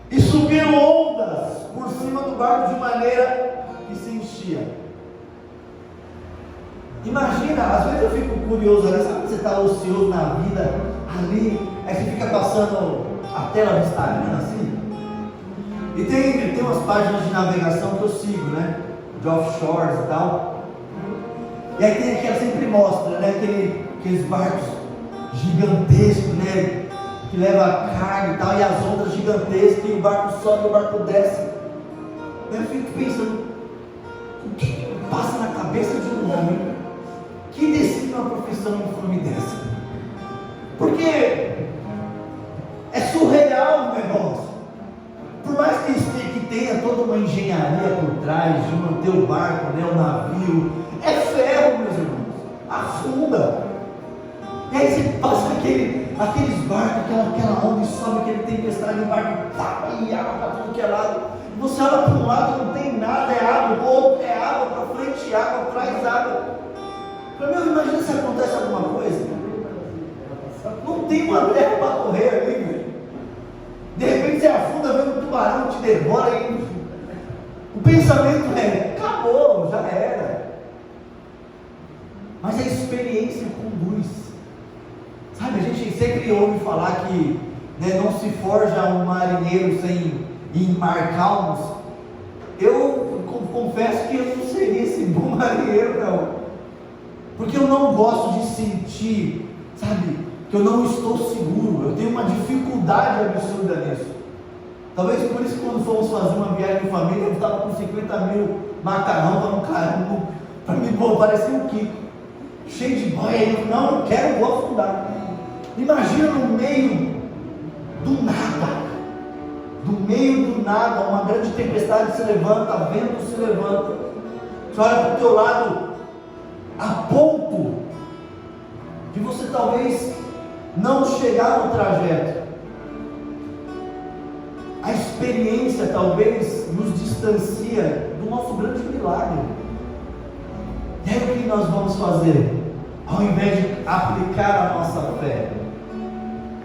D: e subiram ondas por cima do barco de maneira que se enchia. Imagina, às vezes eu fico curioso, sabe quando você está ocioso na vida, ali, aí você fica passando a tela do Instagram assim, e tem umas páginas de navegação que eu sigo, né, de offshores e tal, e aí tem aquela, sempre mostra, né, aqueles barcos gigantescos, né, que leva carne e tal, e as ondas gigantescas, e o barco sobe e o barco desce. Eu fico pensando, o que passa na cabeça de um homem que decide uma profissão uniforme dessa? Porque é surreal o negócio. Por mais que tenha toda uma engenharia por trás de manter o barco, né, o navio, é ferro, meus irmãos, afunda. E aí você passa aqueles barcos, aquela onda e sobe aquele tempestade, o barco e água para tudo que é lado. Você olha para um lado, não tem nada, é água, o outro é água, para frente água, atrás água. Para mim, imagina se acontece alguma coisa. Não tem uma terra para correr ali, velho. De repente você afunda, vendo um tubarão, te devora e o pensamento é, acabou, já era. Mas a experiência conduz. Sabe, a gente sempre ouve falar que, né, não se forja um marinheiro em mar calmos. Eu confesso que eu não seria esse bom marinheiro, não. Porque eu não gosto de sentir, sabe, que eu não estou seguro. Eu tenho uma dificuldade absurda nisso. Talvez por isso que quando fomos fazer uma viagem em família, eu estava com 50 mil macarrão para um caramba, para mim, pô, parecia um Kiko, cheio de banho. Eu não quero, vou afundar. Imagina no meio do nada, uma grande tempestade se levanta, vento se levanta, você olha para o teu lado, a ponto de você talvez não chegar no trajeto. A experiência talvez nos distancia do nosso grande milagre. E aí o que nós vamos fazer? Ao invés de aplicar a nossa fé,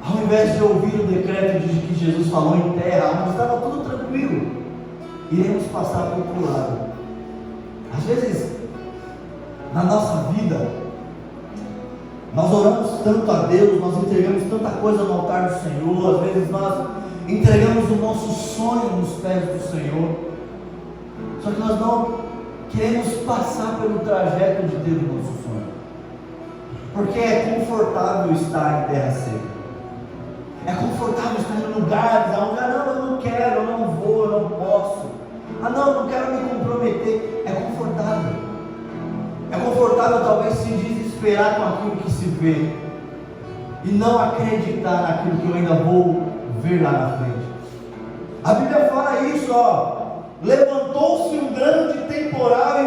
D: ao invés de ouvir o decreto de que Jesus falou em terra, onde estava tudo tranquilo, iremos passar para o outro lado. Às vezes, na nossa vida, nós oramos tanto a Deus, nós entregamos tanta coisa no altar do Senhor, às vezes nós entregamos o nosso sonho nos pés do Senhor, só que nós não queremos passar pelo trajeto de Deus no nosso sonho, porque é confortável estar em terra seca. É confortável estar em lugares onde, não, eu não quero, eu não vou, eu não posso. Não, eu não quero me comprometer. É confortável. É confortável talvez se desesperar com aquilo que se vê e não acreditar naquilo que eu ainda vou ver lá na frente. A Bíblia fala isso, ó. Levantou-se um grande temporal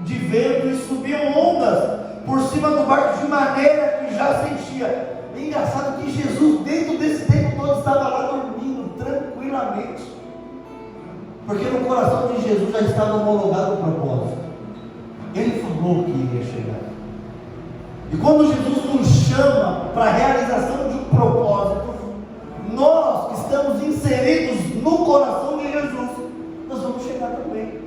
D: de vento e subiam ondas por cima do barco de maneira que já se enchia. É engraçado que Jesus, dentro desse tempo todo, estava lá dormindo tranquilamente, porque no coração de Jesus já estava homologado o propósito. Ele falou: imaginou que iria chegar. E quando Jesus nos chama para a realização de um propósito, nós que estamos inseridos no coração de Jesus, nós vamos chegar também.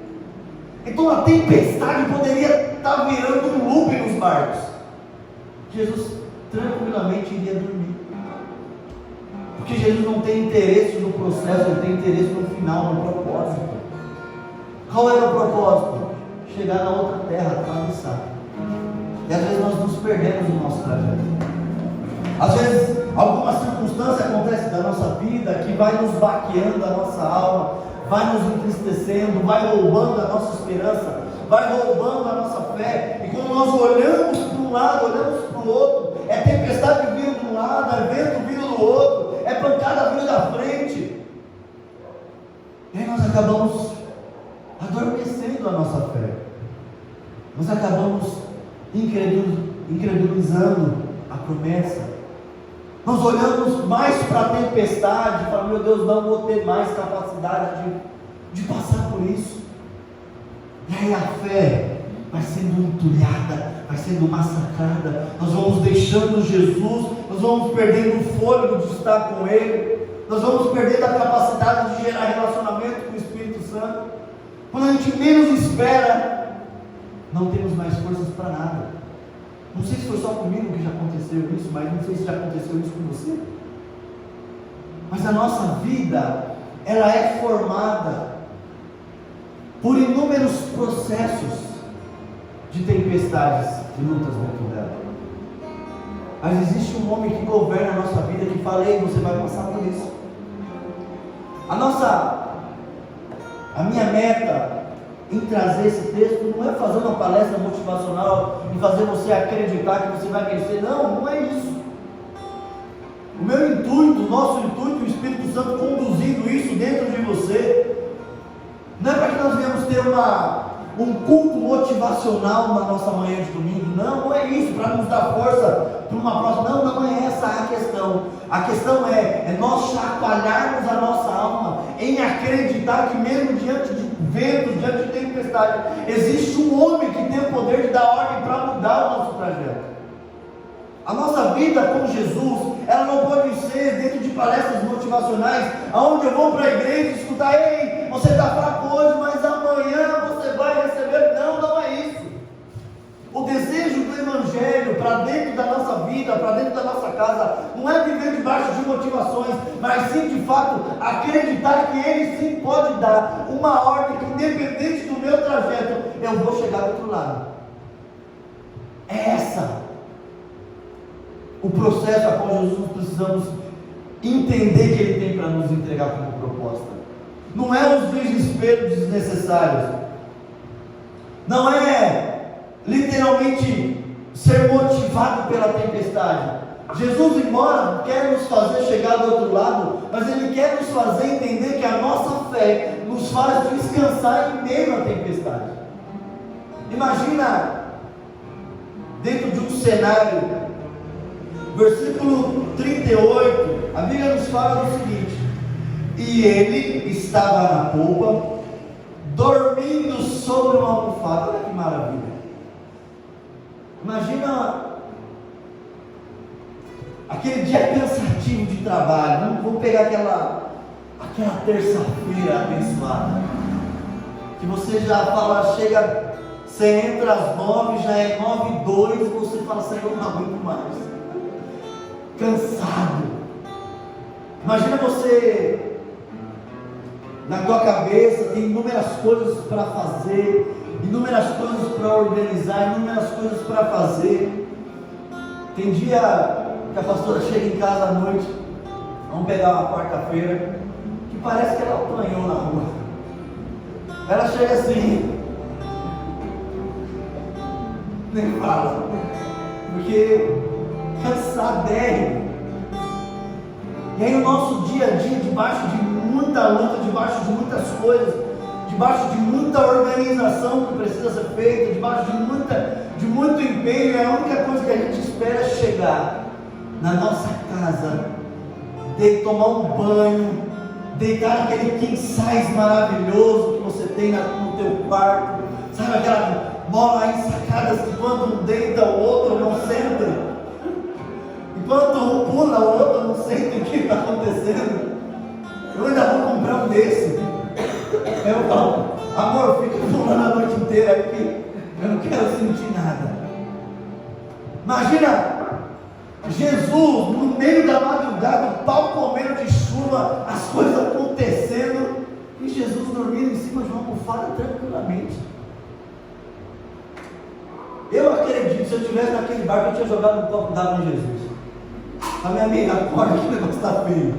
D: Então a tempestade poderia estar virando um loop nos barcos. Jesus tranquilamente iria dormir. Porque Jesus não tem interesse no processo, ele tem interesse no final, no propósito. Qual era o propósito? Chegar na outra terra, atravessar. E às vezes nós nos perdemos no nosso trajeto. Às vezes alguma circunstância acontece da nossa vida que vai nos baqueando a nossa alma, vai nos entristecendo, vai roubando a nossa esperança, vai roubando a nossa fé. E quando nós olhamos para um lado, olhamos para o outro, é tempestade vindo de um lado, é vento vindo do outro, é pancada vindo da frente. E aí nós acabamos adormecendo a nossa fé. Nós acabamos incredulizando a promessa. Nós olhamos mais para a tempestade e falamos: meu Deus, não vou ter mais capacidade de passar por isso. E aí a fé vai sendo entulhada, vai sendo massacrada. Nós vamos deixando Jesus, nós vamos perdendo o fôlego de estar com Ele, nós vamos perdendo a capacidade de gerar relacionamento com o Espírito Santo. Quando a gente menos espera, não temos mais forças para nada. Não sei se foi só comigo que já aconteceu isso, mas não sei se já aconteceu isso com você. Mas a nossa vida, ela é formada por inúmeros processos de tempestades e lutas dentro dela. Mas existe um homem que governa a nossa vida, que fala: ei, você vai passar por isso. A minha meta em trazer esse texto não é fazer uma palestra motivacional e fazer você acreditar que você vai vencer. Não é isso. O meu intuito, o nosso intuito, o Espírito Santo conduzindo isso dentro de você, não é para que nós venhamos ter um culto motivacional na nossa manhã de domingo. Não é isso, para nos dar força para uma próxima. Não é essa a questão. A questão é nós chacoalharmos a nossa alma em acreditar que mesmo diante de ventos, diante de tempestade, existe um homem que tem o poder de dar ordem para mudar o nosso trajeto. A nossa vida com Jesus, ela não pode ser dentro de palestras motivacionais, onde eu vou para a igreja e escutar: ei, você está fraco hoje, mas amanhã você vai receber. Não é isso. O desejo do Evangelho para dentro da nossa vida, para dentro da nossa casa, não é viver debaixo de motivações, mas sim de fato acreditar que Ele sim pode dar uma ordem que, independente do meu trajeto, eu vou chegar do outro lado. É essa o processo a qual Jesus precisamos entender que Ele tem para nos entregar como proposta. Não é os desesperos desnecessários, não é literalmente ser motivado pela tempestade. Jesus, embora quer nos fazer chegar do outro lado, mas Ele quer nos fazer entender que a nossa fé nos faz descansar em meio à tempestade. Imagina dentro de um cenário. Versículo 38, a Bíblia nos fala o seguinte: e ele estava na polpa, dormindo sobre uma almofada. Olha que maravilha. Imagina aquele dia cansativo de trabalho. Vamos pegar aquela terça-feira abençoada, que você já fala, você entra às 9, já é 9h02, e você fala: Senhor, não aguento mais. Cansado. Imagina você, na tua cabeça tem inúmeras coisas para fazer, inúmeras coisas para organizar, inúmeras coisas para fazer. Tem dia que a pastora chega em casa à noite, vamos pegar uma quarta-feira, que parece que ela apanhou na rua. Ela chega assim, nem fala, porque cansadérrimo. E aí o nosso dia a dia, debaixo de muita luta, debaixo de muitas coisas, debaixo de muita organização que precisa ser feita, debaixo de muito empenho, a única coisa que a gente espera é chegar na nossa casa, tomar um banho, deitar naquele king size maravilhoso que você tem no teu quarto, sabe, aquela mola ensacada crianças, enquanto um deita, o outro não senta. Enquanto um pula, o outro não sente o que está acontecendo. Eu ainda vou comprar um desse. Eu falo, amor, fica pulando a noite inteira aqui. Eu não quero sentir nada. Imagina Jesus no meio da madrugada, o pau comendo de chuva, as coisas acontecendo, e Jesus dormindo em cima de uma almofada tranquilamente. Eu acredito, se eu estivesse naquele barco, eu tinha jogado um copo d'água em Jesus. A minha amiga, acorda que o negócio está feio.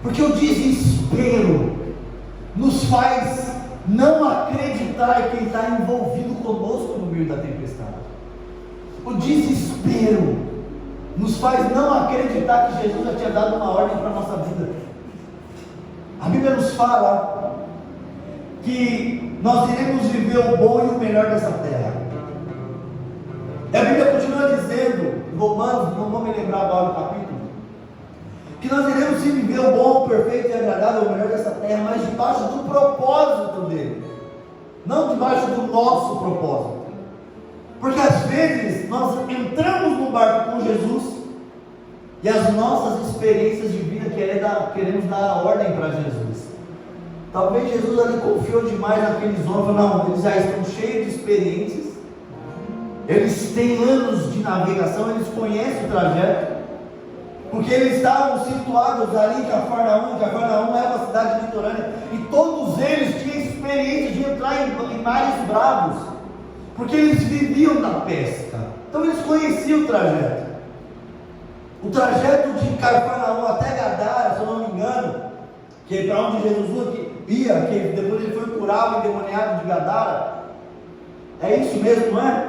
D: Porque o desespero nos faz não acreditar em quem está envolvido conosco no meio da tempestade. O desespero nos faz não acreditar que Jesus já tinha dado uma ordem para a nossa vida. A Bíblia nos fala que nós iremos viver o bom e o melhor dessa terra. E a Bíblia continua dizendo, em Romanos, não vou me lembrar agora do capítulo, que nós iremos sim viver o bom, o perfeito e agradável, o melhor dessa terra, mas debaixo do propósito dele, não debaixo do nosso propósito. Porque às vezes nós entramos no barco com Jesus e as nossas experiências de vida queremos dar ordem para Jesus. Talvez Jesus ali confiou demais naqueles homens, não, eles já estão cheios de experiências, eles têm anos de navegação, eles conhecem o trajeto, porque eles estavam situados ali em Cafarnaum. Cafarnaum era uma cidade litorânea, e todos eles tinham experiência de entrar em mares bravos, porque eles viviam da pesca, então eles conheciam o trajeto. O trajeto de Cafarnaum até Gadara, se eu não me engano, que é para onde Jesus ia, que depois ele foi curar o endemoniado de Gadara, é isso mesmo, não é?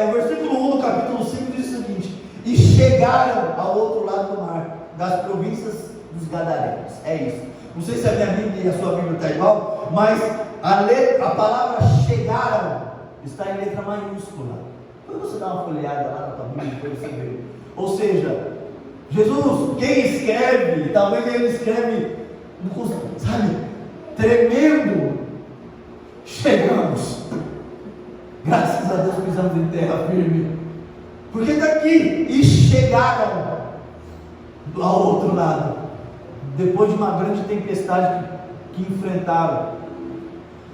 D: O versículo 1 do capítulo 5 diz o seguinte: e chegaram ao outro lado do mar, das províncias dos Gadarenos. É isso. Não sei se a minha Bíblia e a sua Bíblia está igual, mas a palavra chegaram está em letra maiúscula. Quando você dá uma folheada lá na tua Bíblia, depois você vê. Ou seja, Jesus, quem escreve, talvez ele escreve, sabe, tremendo. Chegamos. Graças a Deus pisamos em terra firme. Porque daqui, e chegaram ao outro lado, depois de uma grande tempestade que enfrentaram.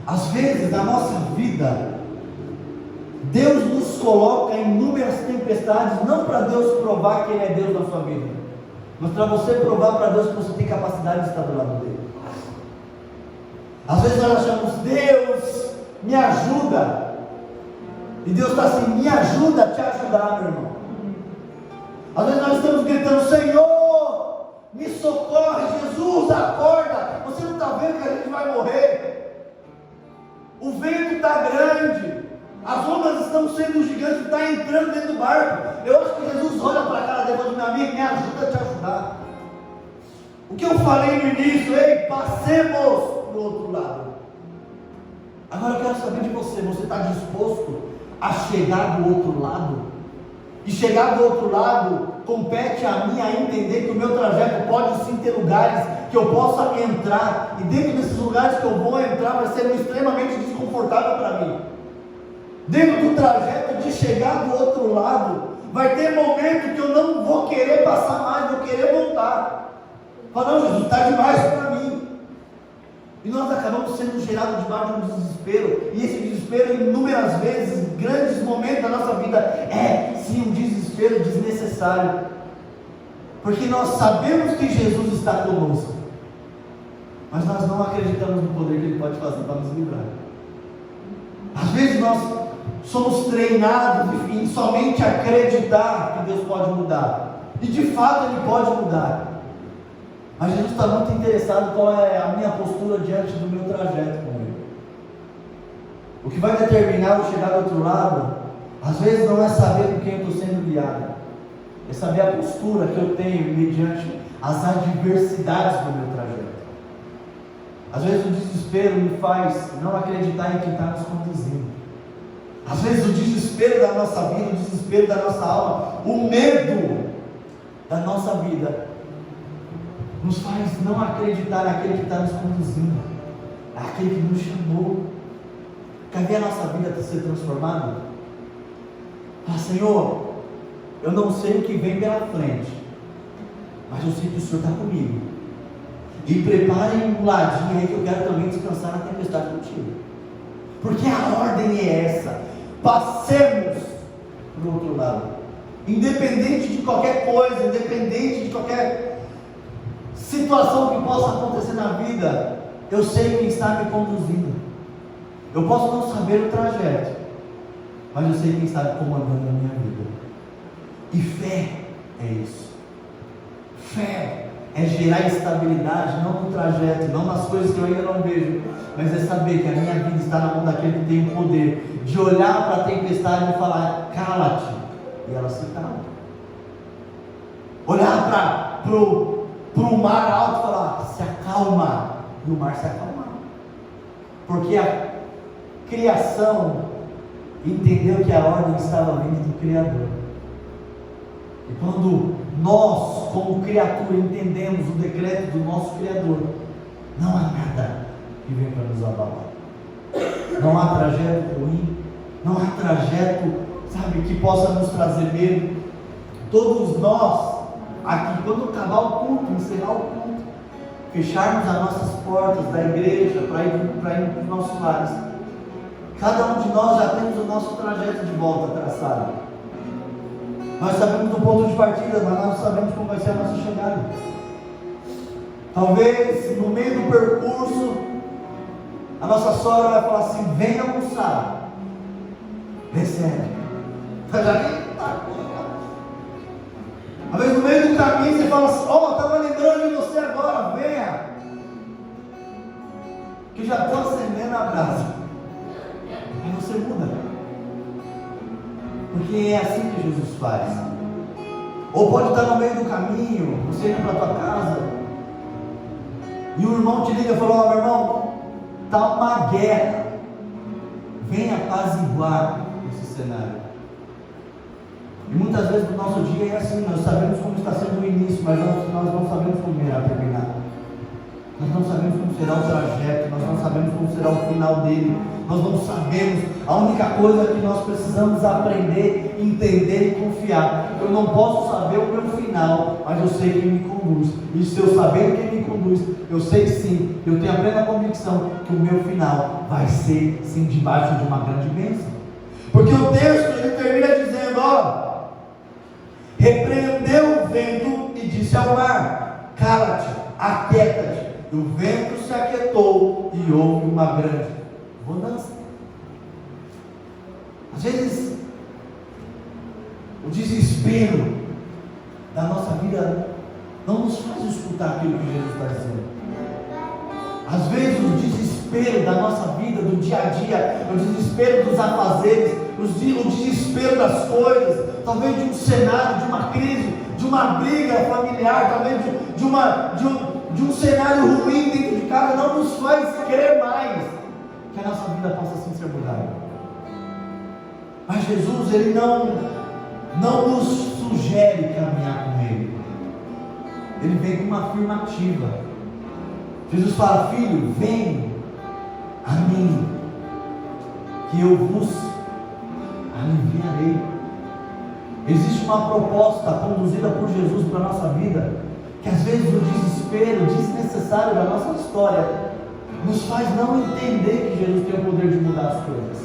D: Às vezes na nossa vida, Deus nos coloca em inúmeras tempestades, não para Deus provar que Ele é Deus na sua vida, mas para você provar para Deus que você tem capacidade de estar do lado dele. Às vezes nós achamos, Deus, me ajuda. E Deus está assim, me ajuda a te ajudar, meu irmão. Às vezes nós estamos gritando, Senhor, me socorre, Jesus, acorda. Você não está vendo que a gente vai morrer? O vento está grande, as ondas estão sendo gigantes, está entrando dentro do barco. Eu acho que Jesus olha para a cara dele e fala, meu amigo, me ajuda a te ajudar. O que eu falei no início, passemos para o outro lado. Agora eu quero saber de você está disposto a chegar do outro lado? E chegar do outro lado compete a mim a entender que o meu trajeto pode sim ter lugares que eu possa entrar, e dentro desses lugares que eu vou entrar vai ser extremamente desconfortável para mim. Dentro do trajeto de chegar do outro lado vai ter momento que eu não vou querer passar mais, vou querer voltar. Fala, não, Jesus, está demais para mim. E nós acabamos sendo gerados debaixo de um desespero, e esse desespero, inúmeras vezes, em grandes momentos da nossa vida, é sim um desespero desnecessário, porque nós sabemos que Jesus está conosco, mas nós não acreditamos no poder que Ele pode fazer para nos livrar. Às vezes nós somos treinados em somente acreditar que Deus pode mudar, e de fato Ele pode mudar. Mas Jesus está muito interessado em qual é a minha postura diante do meu trajeto com Ele. O que vai determinar eu chegar do outro lado, às vezes não é saber com quem eu estou sendo guiado, é saber a postura que eu tenho mediante as adversidades do meu trajeto. Às vezes o desespero me faz não acreditar em quem está nos conduzindo. Às vezes o desespero da nossa vida, o desespero da nossa alma, o medo da nossa vida nos faz não acreditar naquele que está nos conduzindo, aquele que nos chamou. Quer ver a nossa vida ser transformada? Ah, Senhor, eu não sei o que vem pela frente, mas eu sei que o Senhor está comigo. E preparem um ladinho aí que eu quero também descansar na tempestade contigo. Porque a ordem é essa: passemos para o outro lado. Independente de qualquer coisa, independente de qualquer situação que possa acontecer na vida, eu sei quem está me conduzindo. Eu posso não saber o trajeto, mas eu sei quem está comandando a minha vida. E fé é isso. Fé é gerar estabilidade, não no trajeto, não nas coisas que eu ainda não vejo, mas é saber que a minha vida está na mão daquele que tem o poder de olhar para a tempestade e falar: cala-te, e ela se cala. Olhar para o mar alto e falar: se acalma, e o mar se acalma. Porque a criação entendeu que a ordem estava vindo do Criador. E quando nós, como criatura, entendemos o decreto do nosso Criador, não há nada que venha para nos abalar. Não há trajeto ruim, não há trajeto, sabe, que possa nos trazer medo. Todos nós, aqui, quando acabar o culto, encerrar o culto, fecharmos as nossas portas da igreja para ir para os nossos lares, cada um de nós já temos o nosso trajeto de volta traçado. Nós sabemos do ponto de partida, mas nós não sabemos como vai ser a nossa chegada. Talvez no meio do percurso a nossa sogra vai falar assim: vem almoçar, recebe. Talvez no meio do caminho você fala assim: ó, estava lembrando de você agora, venha, que já estou acendendo a brasa. Aí você muda. Porque é assim que Jesus faz. Ou pode estar no meio do caminho, você indo para a tua casa, e o irmão te liga e fala: ó, meu irmão, está uma guerra, vem apaziguar esse cenário. E muitas vezes no nosso dia é assim: nós sabemos como está sendo o início, mas nós não sabemos como irá terminar. Nós não sabemos como será o trajeto, nós não sabemos como será o final dele, nós não sabemos. A única coisa que nós precisamos aprender, entender e confiar: eu não posso saber o meu final, mas eu sei quem me conduz. E se eu saber quem me conduz, eu sei sim, eu tenho a plena convicção que o meu final vai ser sim debaixo de uma grande bênção. Porque o texto ele termina dizendo: ó, repreendeu o vento e disse ao mar: cala-te, aquieta-te. E o vento se aquietou e houve uma grande bonança. Às vezes o desespero da nossa vida não nos faz escutar aquilo que Jesus está dizendo. Às vezes o desespero da nossa vida, do dia a dia, o desespero dos afazeres, o desespero das coisas, talvez de um cenário, de uma crise, de uma briga familiar, talvez de um cenário ruim dentro de casa, não nos faz crer mais que a nossa vida possa assim ser mudada. Mas Jesus, Ele não nos sugere caminhar com Ele. Ele vem com uma afirmativa. Jesus fala: filho, vem a mim, que eu vos aliviarei. Existe uma proposta conduzida por Jesus para a nossa vida, que às vezes o desespero desnecessário da nossa história nos faz não entender que Jesus tem o poder de mudar as coisas.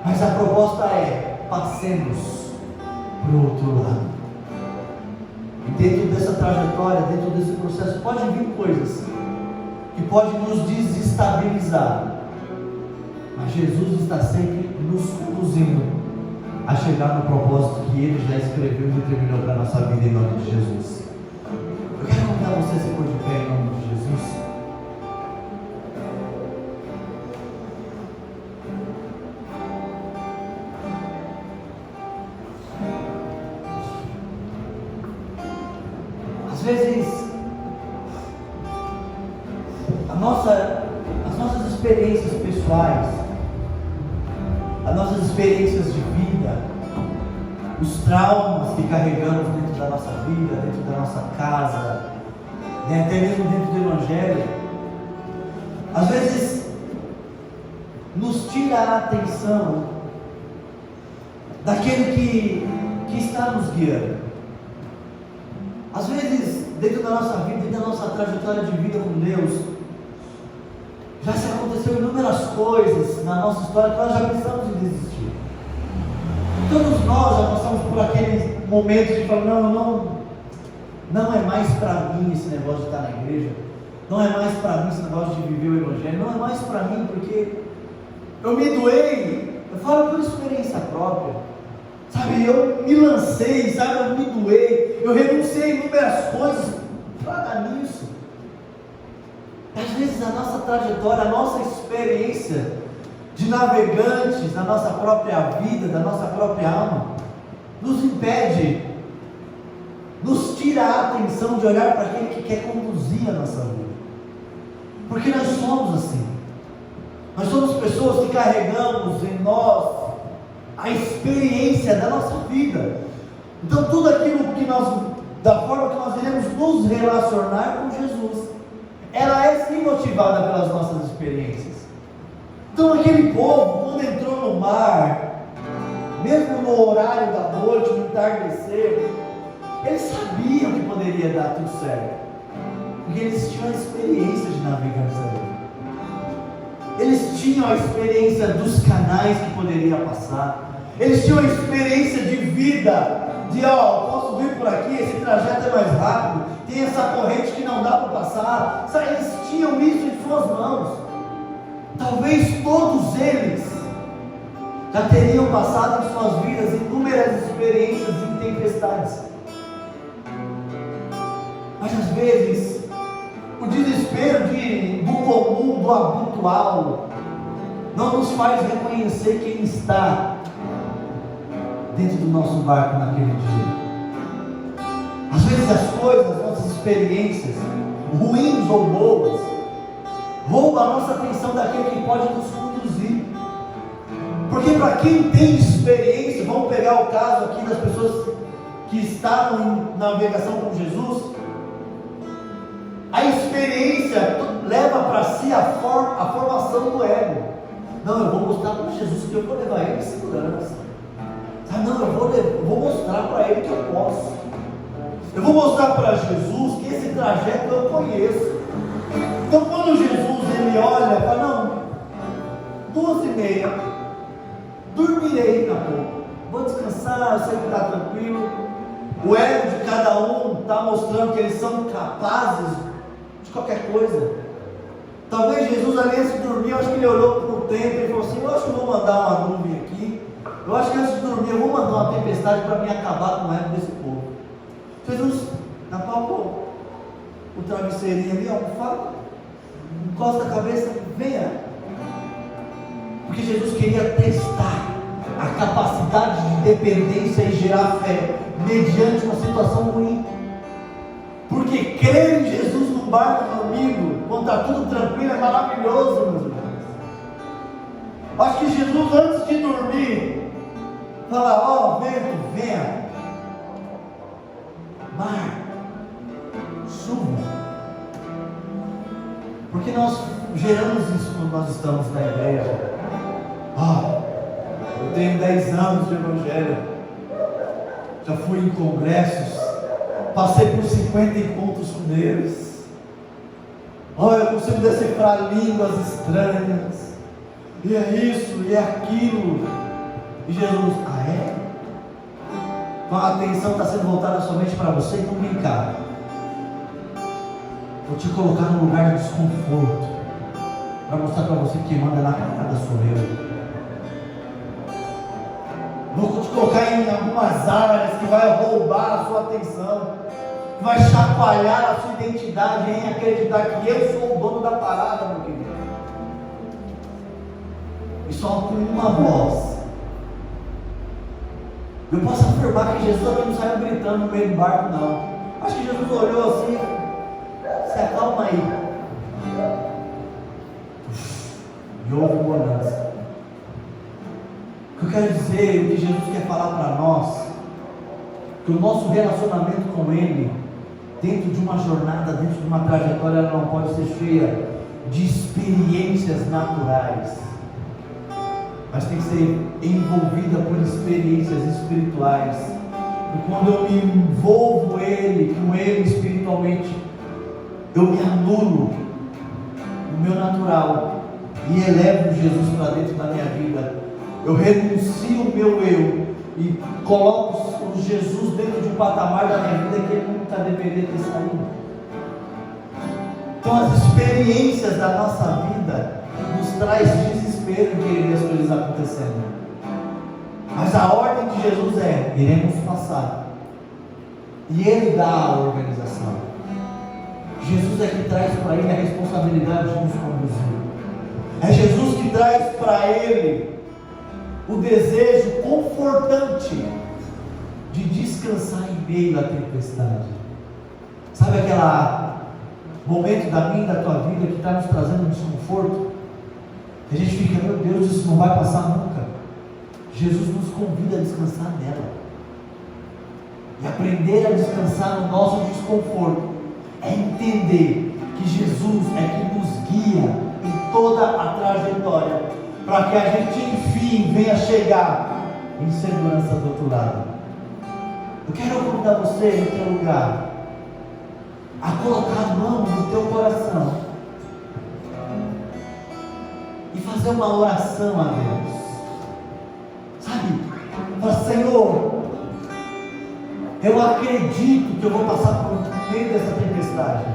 D: Mas a proposta é: passemos para o outro lado. E dentro dessa trajetória, dentro desse processo, pode vir coisas que podem nos desestabilizar, mas Jesus está sempre nos conduzindo a chegar no propósito que Ele já escreveu e determinou para a nossa vida, em nome de Jesus. Eu quero convidar você a se pôr de pé em nome de Jesus. Às vezes, as nossas experiências pessoais, as nossas experiências de vida, os traumas que carregamos dentro da nossa vida, dentro da nossa casa, até mesmo dentro do Evangelho, às vezes nos tira a atenção daquele que está nos guiando. Às vezes, dentro da nossa vida, dentro da nossa trajetória de vida com Deus, já se aconteceu inúmeras coisas na nossa história que nós já pensamos em desistir. Todos nós já passamos por aqueles momentos de falar, não é mais para mim esse negócio de estar na igreja, não é mais para mim esse negócio de viver o Evangelho, não é mais para mim porque eu me doei, eu falo por experiência própria, sabe, eu me lancei, sabe, eu me doei, eu renunciei a inúmeras coisas para dar nisso. Às vezes a nossa trajetória, a nossa experiência de navegantes da nossa própria vida, da nossa própria alma, nos impede, nos tira a atenção de olhar para aquele que quer conduzir a nossa vida. Porque nós somos assim. Nós somos pessoas que carregamos em nós a experiência da nossa vida. Então tudo aquilo que da forma que nós iremos nos relacionar com Jesus, ela é sim motivada pelas nossas experiências. Então aquele povo, quando entrou no mar, mesmo no horário da noite, no entardecer, eles sabiam que poderia dar tudo certo, porque eles tinham a experiência de navegação. Eles tinham a experiência dos canais que poderia passar. Eles tinham a experiência de vida, de posso vir por aqui, esse trajeto é mais rápido, tem essa corrente que não dá para passar. Eles tinham isso em suas mãos. Talvez todos eles já teriam passado em suas vidas inúmeras experiências em tempestades. Mas às vezes o desespero do comum, do habitual, não nos faz reconhecer quem está dentro do nosso barco naquele dia. Às vezes as coisas, as nossas experiências, ruins ou boas, roubam a nossa atenção daquele que pode nos conduzir. Porque para quem tem experiência, vamos pegar o caso aqui das pessoas que estavam em navegação com Jesus, a experiência leva para si a formação do ego. Não, eu vou mostrar para Jesus que eu vou levar ele em segurança. Não, eu vou mostrar para ele que eu posso. Eu vou mostrar para Jesus que esse trajeto eu conheço. Então quando Jesus ele olha, fala, 2:30, dormirei na pouco, vou descansar, eu sei que está tranquilo. O ego de cada um está mostrando que eles são capazes de qualquer coisa. Talvez Jesus ali antes de dormir, eu acho que ele olhou para o tempo e falou assim, eu acho que eu vou mandar uma nuvem aqui, eu acho que antes de dormir eu vou mandar uma tempestade para me acabar com o ego desse povo. Jesus apalpou o travesseirinho ali, almofada, encosta a cabeça, venha. Porque Jesus queria testar a capacidade de dependência e gerar fé mediante uma situação ruim. Porque crer em Jesus no barco dormindo, quando está tudo tranquilo, é maravilhoso, meus irmãos. Acho que Jesus antes de dormir fala, vento, venha, mar, chuva. Porque nós geramos isso quando nós estamos na igreja. Eu tenho 10 anos de evangelho, já fui em congressos, passei por 50 encontros com Deus. Eu consigo decifrar línguas estranhas, e é isso, e é aquilo. E Jesus, é? Então a atenção está sendo voltada somente para você, então vem cá. Vou te colocar num lugar de desconforto, para mostrar para você que quem manda na parada sou eu. Vou te colocar em algumas áreas que vai roubar a sua atenção, que vai chacoalhar a sua identidade em acreditar que eu sou o dono da parada, meu querido. E só com uma voz. Eu posso afirmar que Jesus também não saiu gritando no meio do barco, não. Acho que Jesus olhou assim, se acalma aí. E houve bonança. O que eu quero dizer, o que Jesus quer falar para nós, que o nosso relacionamento com Ele, dentro de uma jornada, dentro de uma trajetória, ela não pode ser cheia de experiências naturais. mas tem que ser envolvida por experiências espirituais. E quando eu me envolvo com Ele espiritualmente, eu me anulo no meu natural e elevo Jesus para dentro da minha vida. Eu renuncio o meu eu e coloco o Jesus dentro de um patamar da minha vida que Ele nunca deveria ter saído. Então as experiências da nossa vida nos traz desespero em ver as coisas acontecendo. Mas a ordem de Jesus é: iremos passar. E Ele dá a organização. Jesus é que traz para Ele a responsabilidade de nos conduzir. É Jesus que traz para Ele o desejo confortante de descansar em meio à tempestade. Sabe aquele momento da minha e da tua vida que está nos trazendo um desconforto? A gente fica: meu Deus, isso não vai passar nunca. Jesus nos convida a descansar nela. E aprender a descansar no nosso desconforto é entender que Jesus é que nos guia em toda a trajetória, para que a gente enfim venha chegar em segurança do outro lado. Eu quero convidar você no teu lugar a colocar a mão no teu coração e fazer uma oração a Deus. Sabe? Fala: Senhor, eu acredito que eu vou passar por meio dessa tempestade.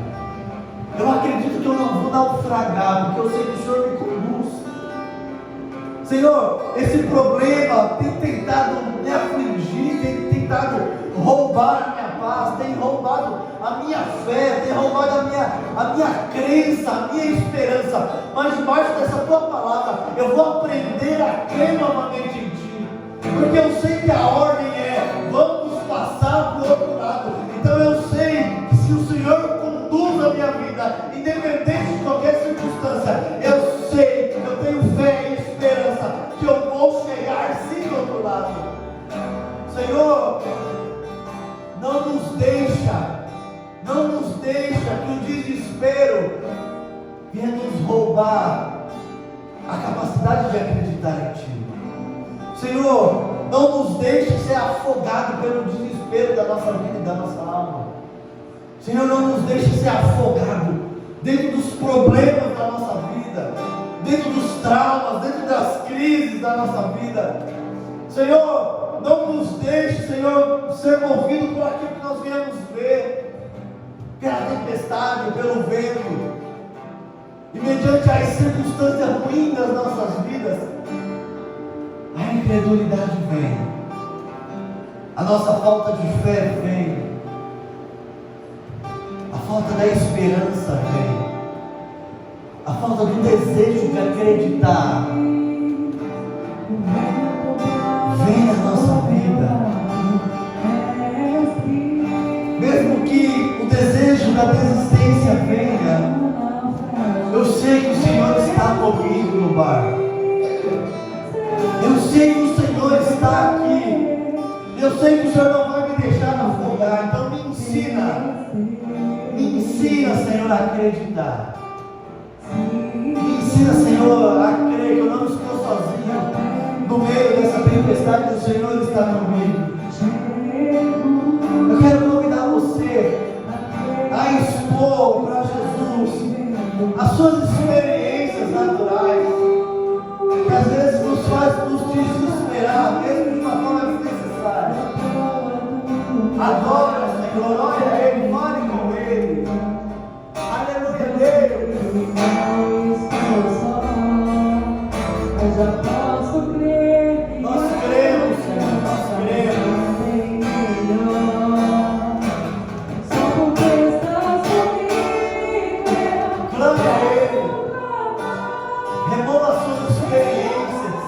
D: Eu acredito que eu não vou naufragar, porque eu sei que o Senhor me conduz. Senhor, esse problema tem tentado me afligir, tem tentado roubar a minha paz, tem roubado a minha fé, tem roubado a minha crença, a minha esperança. Mas debaixo dessa tua palavra, eu vou aprender a crer novamente em Ti, porque eu sei que a ordem é: vamos passar para o outro lado. Então eu sei que se o Senhor conduz a minha vida, independente de qualquer circunstância, eu sei que eu tenho fé e esperança que eu vou chegar sim do outro lado. Senhor, não nos deixa que o desespero venha nos roubar a capacidade de acreditar em Ti. Senhor, não nos deixe ser afogado pelo desespero da nossa vida e da nossa alma. Senhor, não nos deixe ser afogado dentro dos problemas da nossa vida, dentro dos traumas, dentro das crises da nossa vida. Senhor, não nos deixe, Senhor, ser movido por aquilo que nós viemos ver, pela tempestade, pelo vento, e mediante as circunstâncias ruins das nossas vidas, a incredulidade vem, a nossa falta de fé vem, a falta da esperança vem, a falta do desejo de acreditar vem na nossa vida. Mesmo que o desejo da desistência venha, eu sei que o Senhor está comigo no barco. Eu sei que o Senhor está aqui. Eu sei que o Senhor não vai me deixar naufragar. Então me ensina, Senhor, a acreditar. Me ensina, Senhor, a crer que eu não estou sozinho no meio dessa tempestade. O Senhor está comigo. Eu quero convidar você a expor para Jesus as suas experiências naturais, que às vezes nos faz nos desesperar, mesmo de uma forma desnecessária. Adora o Senhor, olha a Ele, fale com Ele. Aleluia, Deus.
B: Eu já posso crer.
D: Nós cremos, Senhor, nós cremos.
B: Só porque estás comigo.
D: Clame a Ele. Remova as suas experiências.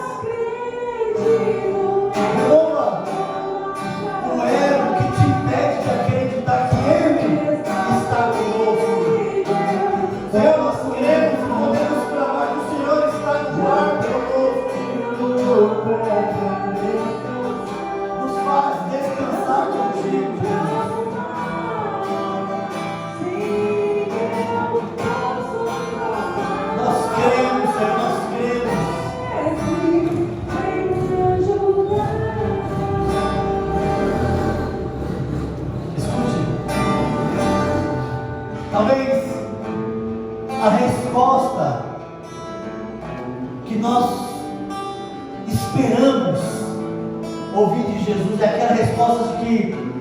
D: Remova o ego que te impede de acreditar que Ele está conosco. Senhor, nós queremos, podemos clamar que o Senhor está no ar conosco. Nos faz descansar contigo, Jesus. Nós cremos, Senhor, nós cremos. que nós esperamos ouvir de Jesus é aquela resposta de que: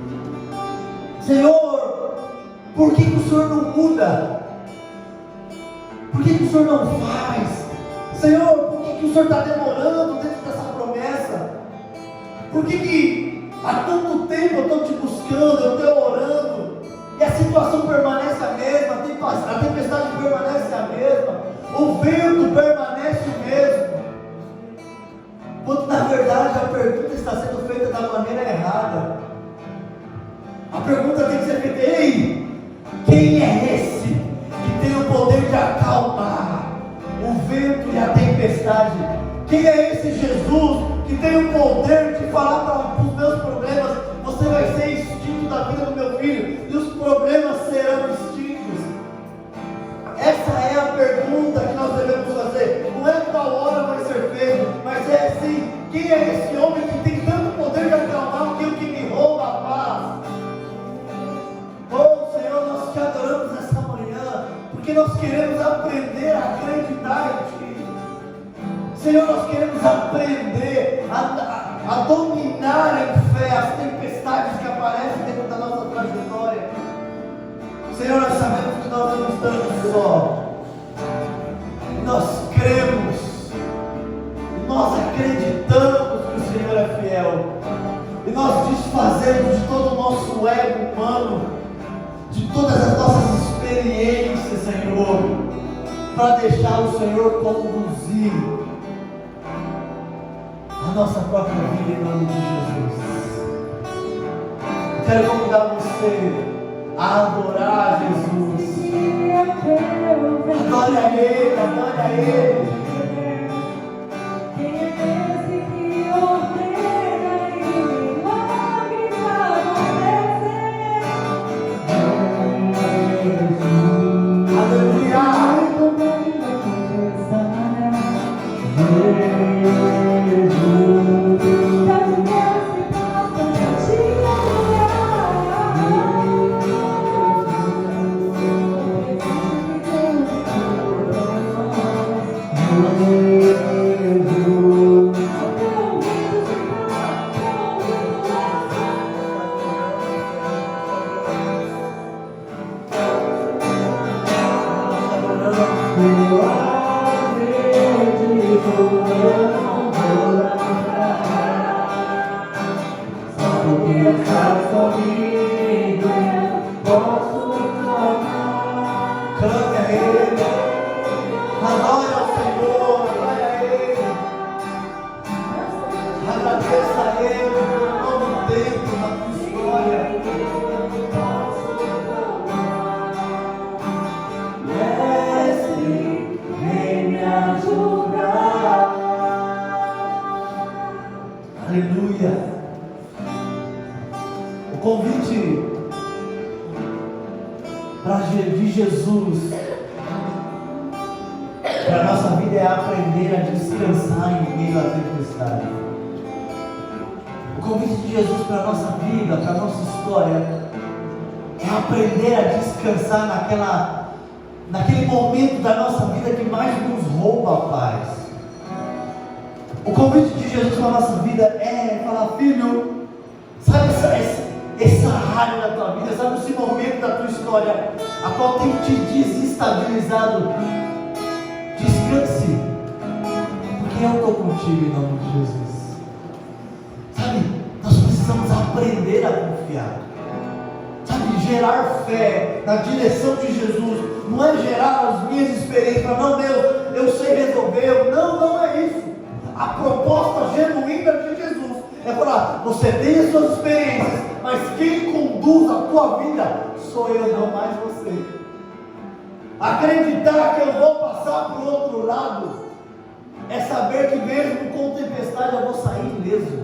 D: Senhor, por que o Senhor não muda? Por que o Senhor não faz? Senhor, por que o Senhor está demorando dentro dessa promessa? Por que há tanto tempo eu estou te buscando, eu estou orando, e a situação permanece a mesma, a tempestade permanece a mesma, o vento permanece o mesmo? Quando na verdade a pergunta está sendo feita da maneira errada. A pergunta tem que ser feita: ei, quem é esse que tem o poder de acalmar o vento e a tempestade? Quem é esse Jesus que tem o poder de falar para os meus problemas: você vai ser extinto da vida do meu filho, e os problemas serão extintos? Essa é a pergunta que nós devemos fazer. Não é qual hora vai ser feito, mas é assim: quem é esse homem que tem tanto poder de acalmar aquilo que me rouba a paz? Oh Senhor, nós te adoramos nessa manhã, porque nós queremos aprender a acreditar em Ti. Senhor, nós queremos aprender a dominar em fé as tempestades que aparecem dentro da nossa trajetória. Senhor, nós sabemos que nós não estamos só. Nós cremos, nós acreditamos que o Senhor é fiel, e nós desfazemos de todo o nosso ego humano, de todas as nossas experiências, Senhor, para deixar o Senhor conduzir a nossa própria vida em nome de Jesus. Quero convidar você a adorar Jesus. Adore a Ele, adore a Ele.
B: Quem é esse que ordena e milagres acontecer?
D: Aleluia. Clame a Ele, adore ao Senhor, adore a Ele, agradeça a Ele por um novo tempo na tua história. Mestre, vem me ajudar. Aleluia. O convite de Jesus para a nossa vida é aprender a descansar em meio à tempestade. O convite de Jesus para a nossa vida, para a nossa história, é aprender a descansar naquele momento da nossa vida que mais nos rouba a paz. O convite de Jesus para a nossa vida é falar: filho, sabe essa área da tua vida, sabe esse momento da tua história a qual tem te desestabilizado? Descanse, porque eu estou contigo em nome de Jesus. Sabe, nós precisamos aprender a confiar. Sabe, gerar fé na direção de Jesus. Não é gerar as minhas experiências, mas não, Deus, eu sei resolver. Não é isso. A proposta genuína de Jesus é falar: você tem as suas experiências, mas quem conduz a tua vida sou eu, não mais você. Acreditar que eu vou passar para o outro lado é saber que mesmo com tempestade eu vou sair ileso.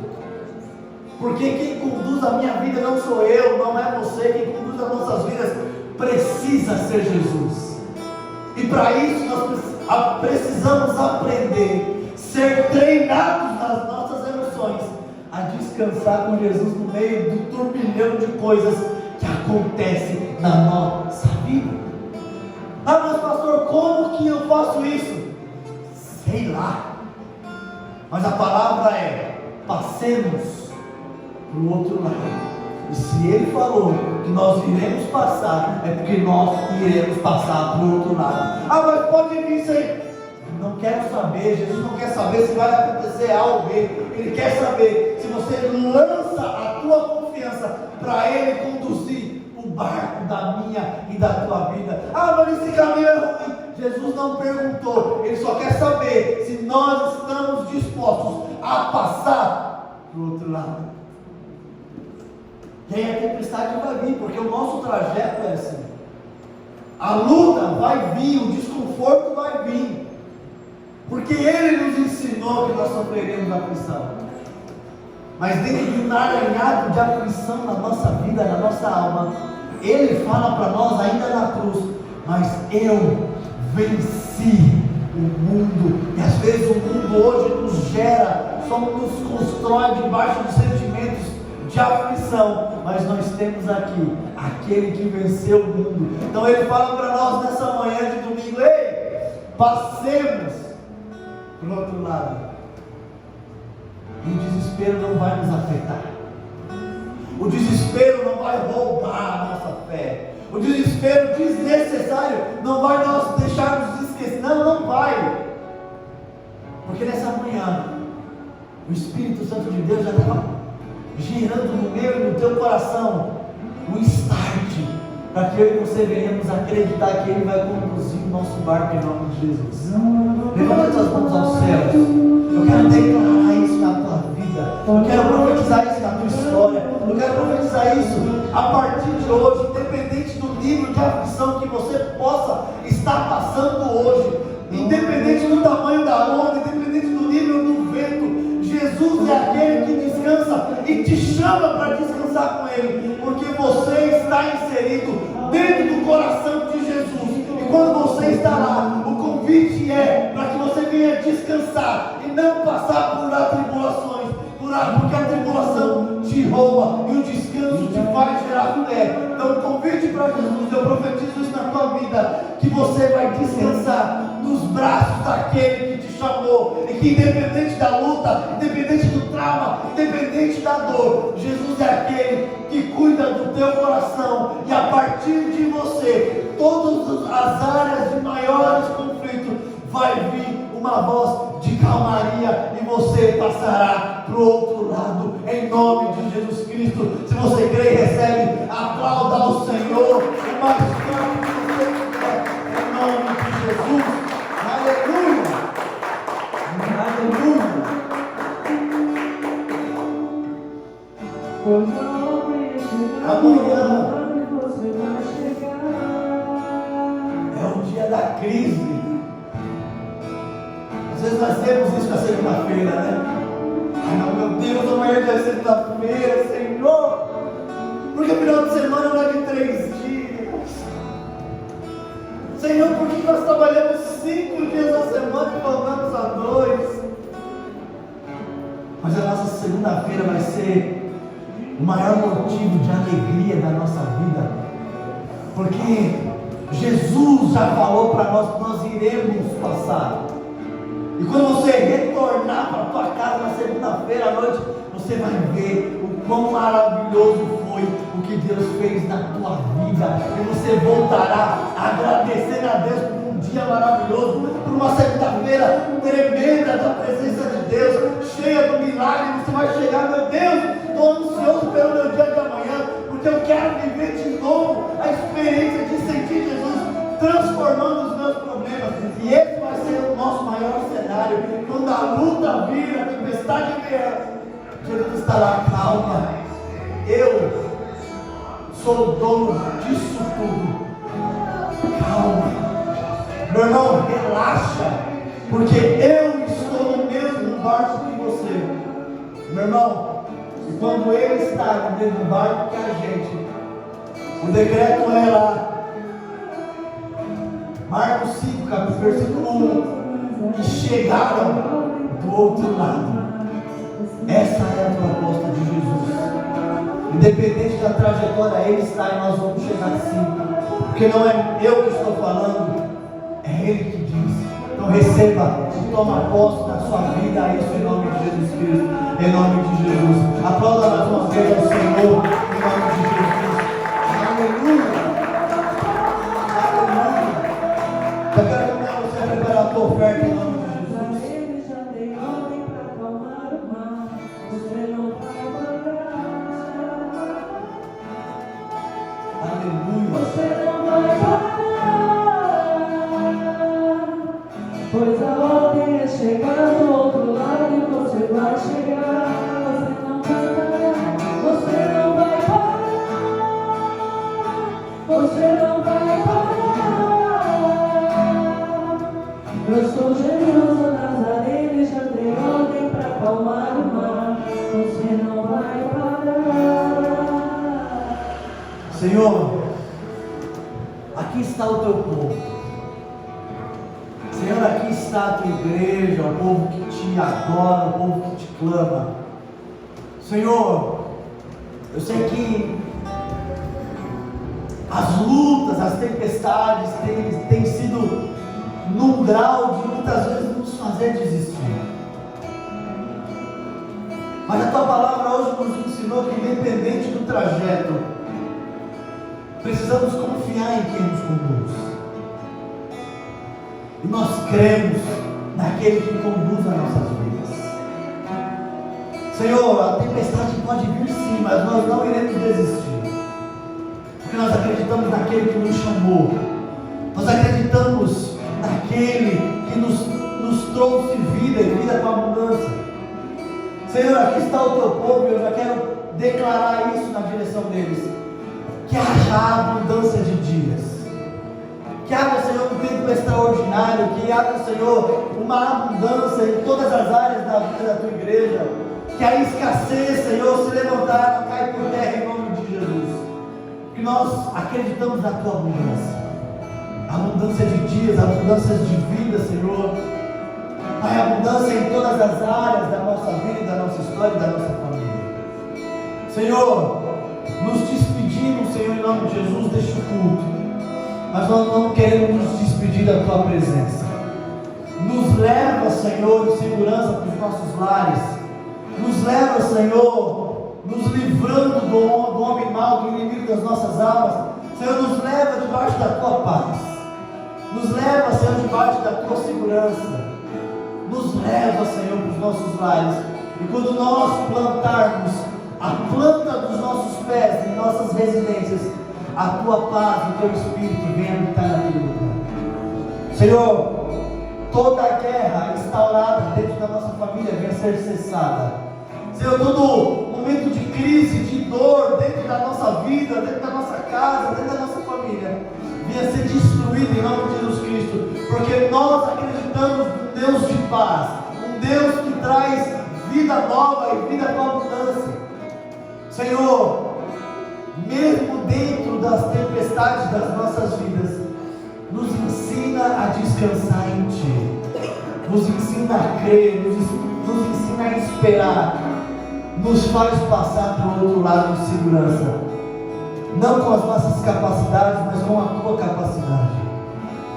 D: Porque quem conduz a minha vida não sou eu, não é você. Quem conduz as nossas vidas precisa ser Jesus. E para isso nós precisamos aprender, ser treinados nas nossas emoções, a descansar com Jesus no meio do turbilhão de coisas que acontecem na nossa vida. Ah, mas pastor, como que eu faço isso? Sei lá. Mas a palavra é: passemos para o outro lado. E se Ele falou que nós iremos passar, é porque nós iremos passar para o outro lado. Ah, mas pode vir isso aí. Não quero saber. Jesus não quer saber se vai acontecer A ou B. Ele quer saber se você lança a tua confiança para Ele conduzir o barco da minha e da tua vida. Ah, mas esse caminho é ruim. Jesus não perguntou. Ele só quer saber se nós estamos dispostos a passar para o outro lado. E aí a tempestade vai vir, porque o nosso trajeto é assim. A luta vai vir, o desconforto vai vir. Porque Ele nos ensinou que nós sofreremos aflição. Mas dentro de um emaranhado de aflição na nossa vida, na nossa alma, Ele fala para nós ainda na cruz: mas eu venci o mundo. E às vezes o mundo hoje nos gera, só nos constrói debaixo dos sentimentos de aflição, mas nós temos aqui aquele que venceu o mundo. Então Ele fala para nós nessa manhã de domingo: ei, passemos para o outro lado. E o desespero não vai nos afetar. O desespero não vai roubar a nossa fé. O desespero desnecessário não vai nos deixar nos esquecer. Não vai. Porque nessa manhã o Espírito Santo de Deus já estava girando no meu e no teu coração o start, para que eu e você venhamos acreditar que Ele vai conduzir o nosso barco em nome de Jesus. Levanta tuas mãos aos céus. Eu quero declarar isso na tua vida. Eu quero profetizar isso na tua história. Eu quero profetizar isso a partir de hoje, independente do nível de aflição que você possa estar passando hoje, independente do tamanho da onda, independente do nível do vento. Jesus é aquele que descansa e te chama para descansar com Ele, porque você está inserido dentro do coração de Jesus. E quando você está lá, o convite é para que você venha descansar e não passar por atribulações, porque a tribulação te rouba e o descanso te faz gerar fé. Então o convite para Jesus, eu profetizo isso na tua vida, que você vai descansar nos braços daquele que te chamou, e que independente da luta, independente do trauma, independente da dor, Jesus é aquele que cuida do teu coração, e a partir de você, todas as áreas de maiores conflitos, vai vir uma voz de calmaria e você passará para o outro lado, em nome de Jesus Cristo. Se você crê e recebe, aplauda ao Senhor o mais forte que você puder, em nome de Jesus. Aleluia! Aleluia! Amanhã é o dia da crise. Às vezes nós temos isso na segunda-feira, né? Ai não, meu Deus, amanhã já é segunda-feira, Senhor. Porque o final de semana não é de 3 dias. Senhor, por que nós trabalhamos 5 dias na semana e voltamos a 2? Mas a nossa segunda-feira vai ser o maior motivo de alegria da nossa vida. Porque Jesus já falou para nós que nós iremos passar. E quando você retornar para a tua casa na segunda-feira à noite, você vai ver o quão maravilhoso foi o que Deus fez na tua vida. E você voltará agradecendo a Deus por um dia maravilhoso, por uma segunda-feira tremenda da presença de Deus, cheia do milagre. Você vai chegar: meu Deus, estou ansioso pelo meu dia de amanhã, porque eu quero viver de novo a experiência de sentir Jesus transformando os meus problemas. E esse vai ser o nosso maior cenário. Quando a luta vir, a tempestade vier, Jesus estará: calma, eu sou o dono disso tudo. Calma, meu irmão, relaxa, porque eu estou no mesmo barco que você, meu irmão. E quando Ele está no mesmo barco que a gente, o decreto é lá, Marcos 5, versículo 1, que chegaram do outro lado. Essa é a proposta de Jesus. Independente da trajetória, Ele está e nós vamos chegar sim. Porque não é eu que estou falando, é Ele que diz. Então receba, toma posse da sua vida a isso em nome de Jesus Cristo, em nome de Jesus. Aplauda mais uma vez ao Senhor, em nome de Jesus. Aleluia. Aleluia. Eu quero convidar você a preparar a tua oferta em nome de Jesus.
B: Ele já tem ordem para acalmar o mar. Você não vai parar.
D: Aleluia.
B: Você não vai parar. Pois a ordem é chegar do outro lado e você vai chegar. Você não vai parar. Você não vai parar. Você não vai parar. Eu sou generoso, Nazareno, já dei ordem para acalmar o mar. Você não vai parar.
D: Senhor, aqui está o teu povo. Senhor, aqui está a tua igreja, o povo que te adora, o povo que te clama. Senhor, eu sei que as lutas, as tempestades têm sido num grau de muitas vezes nos fazer desistir. Mas a tua palavra hoje nos ensinou que, independente do trajeto, precisamos confiar em quem nos conduz. E nós cremos naquele que conduz as nossas vidas. Senhor, a tempestade pode vir sim, mas nós não iremos desistir. Porque nós acreditamos naquele que nos chamou. Nós acreditamos naquele que nos trouxe vida e vida com abundância. Senhor, aqui está o teu povo e eu já quero declarar isso na direção deles. Que haja abundância de dias. Que haja, Senhor, um tempo extraordinário. Que haja, Senhor, uma abundância em todas as áreas da vida da tua igreja. Que a escassez, Senhor, se levantar, não cai por terra em nome de Jesus. Que nós acreditamos na tua abundância. Abundância de dias, abundância de vida, Senhor. Pai, abundância em todas as áreas da nossa vida, da nossa história e da nossa família. Senhor, nos despedimos, Senhor, em nome de Jesus, deste culto. Mas nós não queremos nos despedir da tua presença. Nos leva, Senhor, em segurança para os nossos lares. Nos leva, Senhor, nos livrando do homem mau, do inimigo das nossas almas. Senhor, nos leva debaixo da tua paz. Nos leva, Senhor, debaixo da tua segurança. Nos leva, Senhor, para os nossos lares. E quando nós plantarmos a planta dos nossos pés em nossas residências, a tua paz e o teu Espírito venha habitar naquele lugar. Senhor, toda a guerra instaurada dentro da nossa família venha ser cessada. Senhor, todo momento de crise, de dor dentro da nossa vida, dentro da nossa casa, dentro da nossa família, venha ser destruído em nome de Jesus Cristo, porque nós acreditamos num Deus de paz, um Deus que traz vida nova e vida com abundância. Senhor, mesmo dentro das tempestades das nossas vidas, nos ensina a descansar em Ti, nos ensina a crer, nos ensina a esperar, nos faz passar para o outro lado de segurança, não com as nossas capacidades, mas com a Tua capacidade.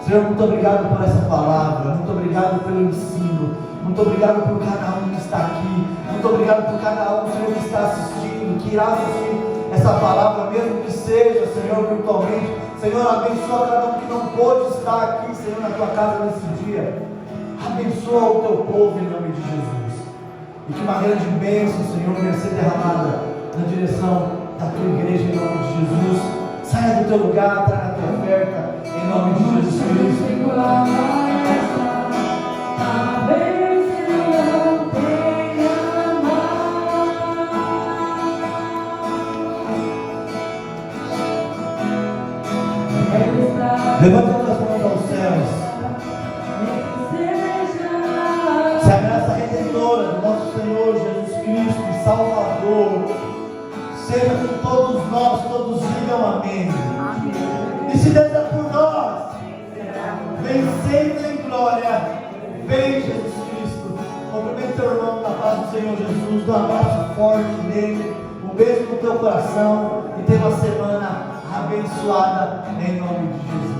D: Senhor, muito obrigado por essa palavra, muito obrigado pelo ensino, muito obrigado por cada um que está aqui, muito obrigado por cada um, Senhor, que está assistindo, que irá assistir essa palavra, mesmo que seja, Senhor, virtualmente. Senhor, abençoa cada um que não pôde estar aqui, Senhor, na tua casa nesse dia. Abençoa o teu povo em nome de Jesus. E que uma grande bênção, Senhor, venha ser derramada na direção da tua igreja em nome de Jesus. Saia do teu lugar, traga a tua oferta em nome de Jesus Cristo. Levanta as tuas mãos aos céus. Se a graça redentora do nosso Senhor Jesus Cristo e Salvador seja com todos nós, todos digam amém. E se Deus é por nós, vencendo em glória, vem Jesus Cristo. Cumprimenta teu irmão na paz do Senhor Jesus, dá um abraço forte nele, um beijo no teu coração e tenha uma semana abençoada em nome de Jesus.